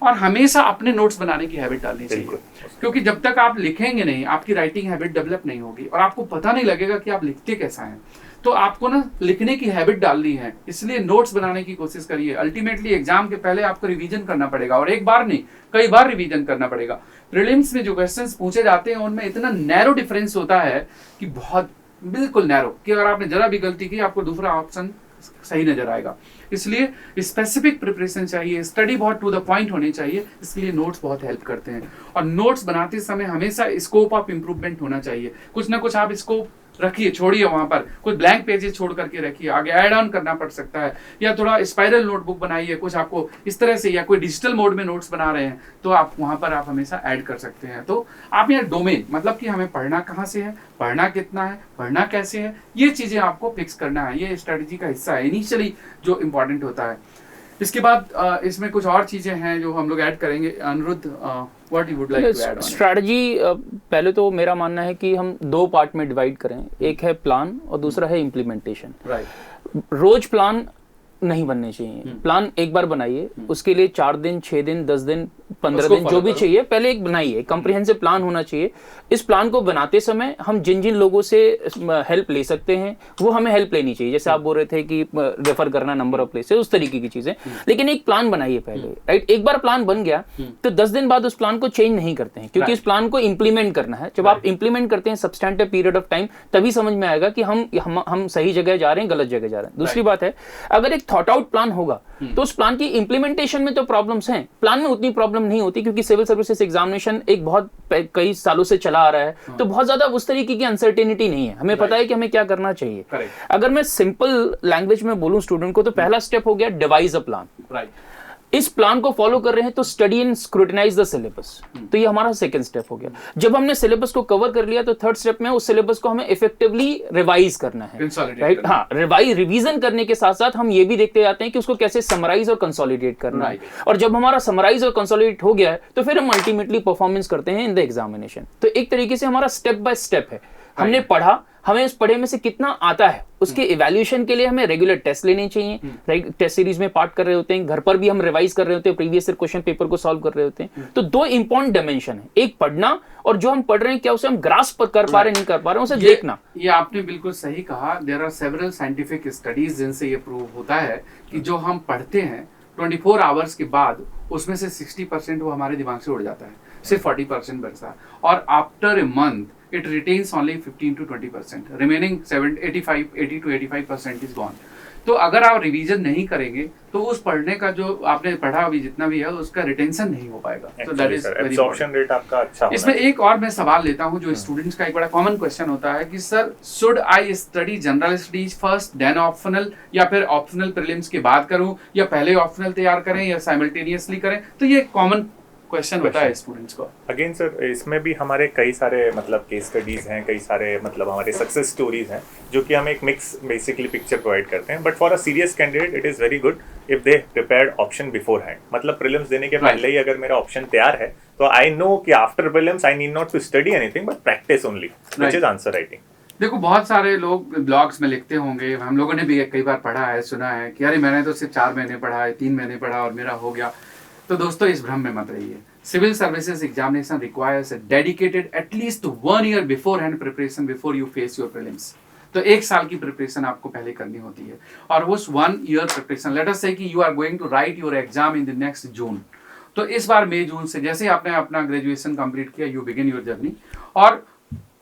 और हमेशा अपने नोट्स बनाने की हैबिट डालनी चाहिए, क्योंकि जब तक आप लिखेंगे नहीं, आपकी राइटिंग हैबिट डेवलप नहीं होगी और आपको पता नहीं लगेगा कि आप लिखते कैसा है। तो आपको ना लिखने की हैबिट डालनी है, इसलिए नोट्स बनाने की कोशिश करिए। अल्टीमेटली एग्जाम के पहले आपको रिवीजन करना पड़ेगा, और एक बार नहीं कई बार रिवीजन करना पड़ेगा। प्रीलिम्स में जो क्वेश्चंस पूछे जाते हैं उनमें इतना नैरो डिफरेंस होता है कि बहुत बिल्कुल नैरो, कि अगर आपने जरा भी गलती की आपको दूसरा ऑप्शन सही नजर आएगा। इसलिए स्पेसिफिक प्रिपरेशन चाहिए, स्टडी बहुत टू द पॉइंट होनी चाहिए, इसलिए नोट्स बहुत हेल्प करते हैं। और नोट्स बनाते समय हमेशा स्कोप ऑफ इम्प्रूवमेंट होना चाहिए, कुछ ना कुछ आप स्कोप रखिए, छोड़िए वहां पर, कुछ ब्लैंक पेजेस छोड़ करके रखिए, आगे ऐड ऑन करना पड़ सकता है, या थोड़ा स्पाइरल नोटबुक बनाइए कुछ आपको इस तरह से, या कोई डिजिटल मोड में नोट्स बना रहे हैं तो आप वहां पर आप हमेशा ऐड कर सकते हैं। तो आप यहाँ डोमेन, मतलब कि हमें पढ़ना कहाँ से है, पढ़ना कितना है, पढ़ना कैसे है, ये चीजें आपको फिक्स करना है, ये स्ट्रेटेजी का हिस्सा है इनिशियली जो इंपॉर्टेंट होता है। इसके बाद इसमें कुछ और चीजें हैं जो हम लोग ऐड करेंगे। Anirudh, what you would like to add on strategy? पहले तो मेरा मानना है कि हम 2 पार्ट में डिवाइड करें, एक है प्लान और दूसरा है इम्प्लीमेंटेशन। राइट। रोज प्लान नहीं बनने चाहिए, प्लान एक बार बनाइए, उसके लिए 4 दिन 6 दिन 10 दिन 15 दिन जो भी चाहिए, पहले एक बनाइए, कॉम्प्रिहेंसिव प्लान होना चाहिए। इस प्लान को बनाते समय हम जिन जिन लोगों से हेल्प ले सकते हैं वो हमें हेल्प लेनी चाहिए, जैसे आप बोल रहे थे कि रेफर करना नंबर ऑफ प्लेसेस, उस तरीके की चीजें। लेकिन एक प्लान बनाइए पहले, राइट। एक बार प्लान बन गया तो 10 दिन बाद उस प्लान को चेंज नहीं करते हैं, क्योंकि इस प्लान को इंप्लीमेंट करना है। जब आप इंप्लीमेंट करते हैं सब्सटेंटिव पीरियड ऑफ टाइम, तभी समझ में आएगा कि हम सही जगह जा रहे हैं, गलत जगह जा रहे हैं। दूसरी बात है, अगर एक थॉट आउट प्लान होगा तो उस प्लान की इंप्लीमेंटेशन में तो प्रॉब्लम्स हैं, प्लान में उतनी प्रॉब्लम नहीं होती, क्योंकि सिविल सर्विसेज एग्जामिनेशन एक बहुत कई सालों से चला आ रहा है, तो बहुत ज्यादा उस तरीके की अनसर्टेनिटी नहीं है, हमें पता है कि हमें क्या करना चाहिए। अगर मैं सिंपल लैंग्वेज में बोलूं स्टूडेंट को, तो पहला स्टेप हो गया डिवाइज अ प्लान। राइट। इस प्लान को फॉलो कर रहे हैं तो study and scrutinise the syllabus, तो ये हमारा सेकंड स्टेप हो गया। जब हमने सिलेबस को कवर कर लिया तो थर्ड स्टेप में उस सिलेबस को हमें इफेक्टिवली रिवाइज करना है, राइट। हाँ, रिवीजन करने के साथ साथ हम ये भी देखते जाते हैं कि उसको कैसे समराइज और कंसोलिडेट करना है, और जब हमारा समराइज और कंसोलिडेट हो गया है तो फिर हम अल्टीमेटली परफॉर्मेंस करते हैं इन द एग्जामिनेशन। तो एक तरीके से हमारा स्टेप बाय स्टेप है, हमने पढ़ा, हमें उस पढ़े में से कितना आता है उसके इवैल्यूएशन के लिए हमें रेगुलर टेस्ट लेने चाहिए, राइट। टेस्ट सीरीज में पार्ट कर रहे होते हैं, घर पर भी हम रिवाइज कर रहे होते हैं, प्रीवियस ईयर क्वेश्चन पेपर को सॉल्व कर रहे होते हैं। तो 2 इंपॉर्टेंट डायमेंशन है, एक पढ़ना और जो हम पढ़ रहे हैं क्या उसे हम ग्रास्प कर पा रहे हैं, नहीं कर पा रहे हैं, उसे देखना। ये आपने बिल्कुल सही कहा। There are several scientific studies जिनसे ये प्रूव होता है कि जो हम पढ़ते हैं 24 आवर्स के बाद उसमें से 60% वो हमारे दिमाग से उड़ जाता है, सिर्फ 40% बचता है, और after a month it retains only 15 to 20%, remaining 80 to 85% is gone। तो अगर आप रिवीजन नहीं करेंगे तो उस पढ़ने का जो आपने पढ़ा अभी जितना भी है उसका रिटेंशन नहीं हो पाएगा। तो that is very absorption rate आपका अच्छा होना। इसमें एक और मैं सवाल लेता हूं जो स्टूडेंट्स का एक बड़ा कॉमन क्वेश्चन होता है कि sir, should I study general studies first then optional, या फिर ऑप्शनल प्रीलिम्स के बाद करूं, या पहले ऑप्शनल तैयार करें, या साइमल्टेनियसली करें? तो ये कॉमन क्वेश्चन होता है स्टूडेंट्स को। अगेन सर, इसमें भी हमारे कई सारे मतलब केस स्टडीज हैं, कई सारे मतलब हमारे सक्सेस स्टोरीज हैं जो कि हमें एक मिक्स बेसिकली पिक्चर प्रोवाइड करते हैं। But for a serious candidate it is very good if they prepared option before hand. मतलब प्रीलिम्स देने के पहले ही अगर मेरा ऑप्शन तैयार है तो आई नो कि after prelims I need not to study anything but practice only, which is answer writing. देखो, बहुत सारे लोग ब्लॉग्स में लिखते होंगे, हम लोगों ने भी कई बार पढ़ा है, सुना है कि अरे मैंने तो सिर्फ 4 महीने पढ़ा है, 3 महीने पढ़ा और मेरा हो गया। तो दोस्तों, इस भ्रम में मत रहिए। Civil services examination requires a dedicated at least 1 year beforehand preparation before you face your prelims। तो 1 साल की प्रिपरेशन आपको पहले करनी होती है, और उस 1 year preparation, late us say कि you are going to write your exam in the next June, तो इस बार मई जून से जैसे आपने अपना ग्रेजुएशन कंप्लीट किया, यू बिगिन योर जर्नी। और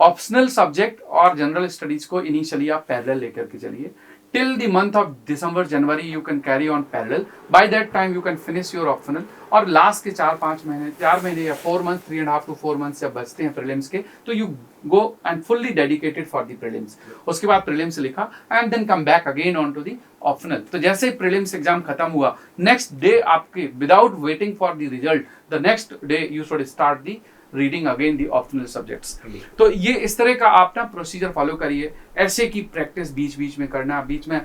ऑप्शनल सब्जेक्ट और जनरल स्टडीज को इनिशियली आप पैरेलल लेकर के चलिए। Till the month of December, January, you can carry on parallel. By that time, you can finish your optional। और last के 4 महीने या 4 months, 3.5 to 4 months जब बचते हैं प्रीलिम्स के, तो you go and fully dedicated for the prelims। उसके बाद प्रीलिम्स लिखा and then come back again on to the optional। तो जैसे ही प्रीलिम्स एग्जाम खत्म हुआ, नेक्स्ट डे आपके without waiting for the result, the next day you should start the reading again the optional subjects. तो ये इस तरह का आप ना प्रोसीजर फॉलो करिए। ऐसे की प्रैक्टिस बीच बीच में करना, बीच में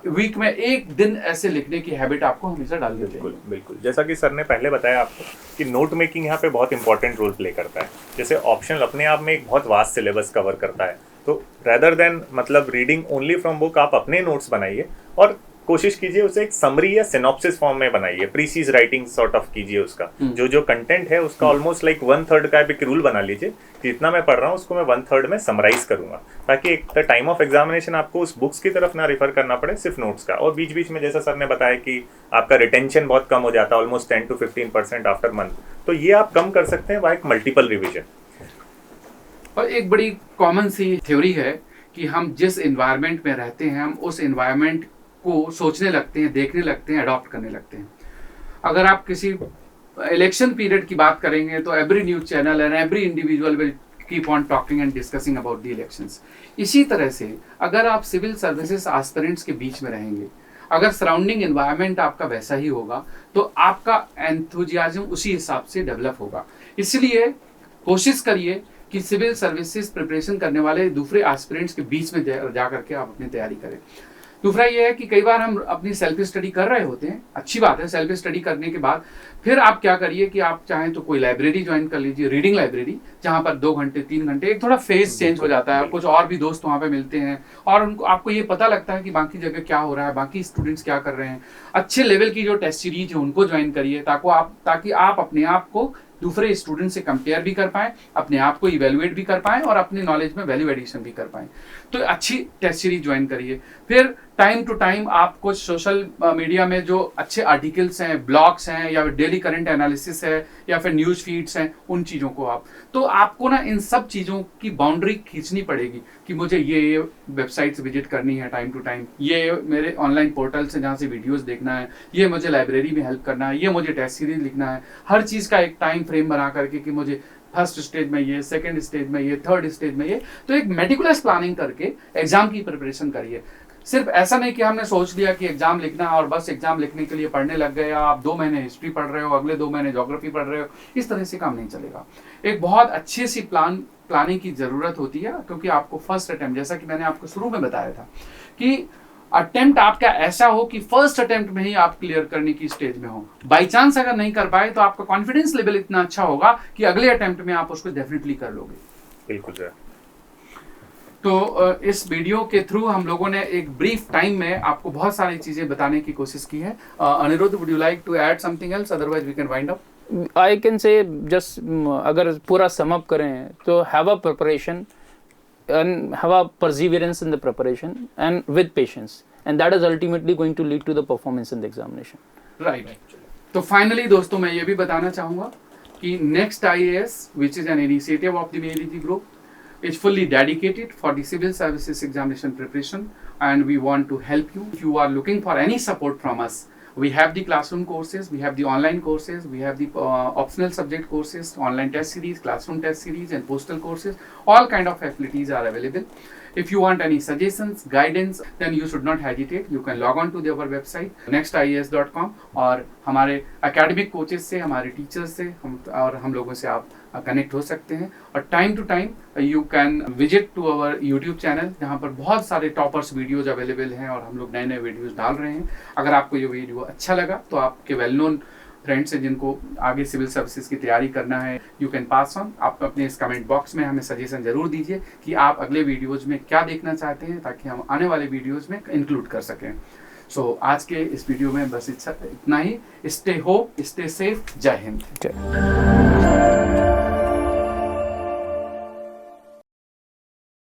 वीक में एक दिन ऐसे लिखने की हैबिट आपको हमेशा डालनी चाहिए। बिल्कुल बिल्कुल, जैसा कि सर ने पहले बताया आपको कि नोट मेकिंग यहाँ पे बहुत इंपॉर्टेंट रोल प्ले करता है। जैसे ऑप्शनल अपने आप में एक बहुत वास्ट सिलेबस कवर करता है, तो रेदर देन मतलब रीडिंग ओनली फ्रॉम बुक, आप अपने नोट्स बनाइए और कोशिश कीजिए उसे एक समरी या सिनॉप्सिस फॉर्म में बनाइए, प्रीसीज राइटिंग सॉर्ट ऑफ कीजिए उसका। जो जो कंटेंट है उसका ऑलमोस्ट लाइक 1/3 का एक रूल बना लीजिए कि जितना मैं पढ़ रहा हूँ उसको मैं 1/3 में समराइज करूंगा, ताकि एक टाइम ऑफ एग्जामिनेशन आपको उस बुक्स की तरफ ना रिफर करना पड़े, सिर्फ नोट्स का। और बीच बीच में जैसा सर ने बताया कि आपका रिटेंशन बहुत कम हो जाता है, ऑलमोस्ट 10 to 15% आफ्टर मंथ, तो ये आप कम कर सकते हैं बाय मल्टीपल रिविजन। और एक बड़ी कॉमन सी थ्योरी है कि हम जिस एनवायरनमेंट में रहते हैं हम उस एनवायरनमेंट को सोचने लगते हैं, देखने लगते हैं, अडॉप्ट करने लगते हैं। अगर आप किसी इलेक्शन पीरियड की बात करेंगे तो every news channel and every individual will keep on talking and discussing about the elections. इसी तरह से अगर आप सिविल सर्विसेज एस्पिरेंट्स के बीच में रहेंगे, अगर सराउंडिंग एनवायरनमेंट आपका वैसा ही होगा तो आपका एंथुजियाज्म उसी हिसाब से डेवलप होगा। इसलिए कोशिश करिए कि सिविल सर्विसेज प्रिपरेशन करने वाले दूसरे एस्पिरेंट्स के बीच में जा करके आप अपनी तैयारी करें। दूसरा ये है कि कई बार हम अपनी सेल्फ स्टडी कर रहे होते हैं, अच्छी बात है। सेल्फ स्टडी करने के बाद फिर आप क्या करिए कि आप चाहें तो कोई लाइब्रेरी ज्वाइन कर लीजिए, रीडिंग लाइब्रेरी, जहां पर 2 घंटे 3 घंटे एक थोड़ा फेस चेंज हो जाता है, कुछ और भी दोस्त वहां पे मिलते हैं और उनको आपको ये पता लगता है कि बाकी जगह क्या हो रहा है, बाकी स्टूडेंट्स क्या कर रहे हैं। अच्छे लेवल की जो टेस्ट सीरीज है उनको ज्वाइन करिए ताकि आप अपने आप को दूसरे स्टूडेंट से कंपेयर भी कर पाएं, अपने आप को इवेलुएट भी कर पाएं और अपने नॉलेज में वैल्यू एडिशन भी कर पाएं। तो अच्छी टेस्ट सीरीज ज्वाइन करिए। फिर टाइम टू टाइम आप कुछ सोशल मीडिया में जो अच्छे आर्टिकल्स हैं, ब्लॉग्स हैं या डेली करंट एनालिसिस है या फिर न्यूज फीड्स हैं, उन चीज़ों को आपको ना इन सब चीज़ों की बाउंड्री खींचनी पड़ेगी कि मुझे ये वेबसाइट्स विजिट करनी है टाइम टू टाइम, ये मेरे ऑनलाइन पोर्टल से जहाँ से वीडियोस देखना है, ये मुझे लाइब्रेरी में हेल्प करना है, ये मुझे टेस्ट सीरीज लिखना है। हर चीज़ का एक टाइम फ्रेम बना करके कि मुझे फर्स्ट स्टेज में ये, सेकंड स्टेज में ये, थर्ड स्टेज में ये, तो एक मेटिकुलस प्लानिंग करके एग्जाम की प्रिपरेशन करिए। सिर्फ ऐसा नहीं कि हमने सोच लिया कि एग्जाम लिखना है और बस एग्जाम लिखने के लिए पढ़ने लग गए, आप 2 महीने हिस्ट्री पढ़ रहे हो, अगले 2 महीने ज्योग्राफी पढ़ रहे हो, इस तरह से काम नहीं चलेगा। एक बहुत अच्छी सी प्लानिंग की जरूरत होती है, क्योंकि आपको फर्स्ट अटेम्प्ट, जैसा कि मैंने आपको शुरू में बताया था कि अटेम्प्ट आपका ऐसा हो कि फर्स्ट अटेम्प्ट में ही आप क्लियर करने की स्टेज में हो। बाई चांस अगर नहीं कर पाए तो आपका कॉन्फिडेंस लेवल इतना अच्छा होगा कि अगले अटेम्प्ट में आप उसको डेफिनेटली कर लोगे। बिल्कुल सर। तो इस वीडियो के थ्रू हम लोगों ने एक ब्रीफ टाइम में आपको बहुत सारी चीजें बताने की कोशिश की है। Anirudh, would you like to add something else, otherwise we can wind up. I can say just अगर पूरा सम अप करें तो have a preparation and have a perseverance in the preparation and with patience, and that is ultimately going to lead to the performance in the examination. Right. तो finally दोस्तों मैं ये भी बताना चाहूँगा कि Next IAS, which is an initiative of the MELG group, is fully dedicated for the civil services examination preparation, and we want to help you. If you are looking for any support from us, we have the classroom courses, we have the online courses, we have the optional subject courses, online test series, classroom test series and postal courses. All kind of facilities are available. If you want any suggestions, guidance, then you should not hesitate. You can log on to our website nextias.com और हमारे academic coaches से, हमारे teachers से हम लोगों से आप connect हो सकते हैं। और time to time you can visit to our YouTube channel, जहाँ पर बहुत सारे टॉपर्स वीडियोज अवेलेबल हैं और हम लोग नए नए वीडियोज डाल रहे हैं। अगर आपको ये वीडियो अच्छा लगा तो आपके वेल नोन फ्रेंड्स हैं जिनको आगे सिविल सर्विसेज की तैयारी करना है, यू कैन पास ऑन। आप अपने इस कमेंट बॉक्स में हमें सजेशन जरूर दीजिए कि आप अगले वीडियोज में क्या देखना चाहते हैं, ताकि हम आने वाले वीडियोज में इंक्लूड कर सकें। सो आज के इस वीडियो में बस इतना ही। Stay hope, stay safe. Jai Hind.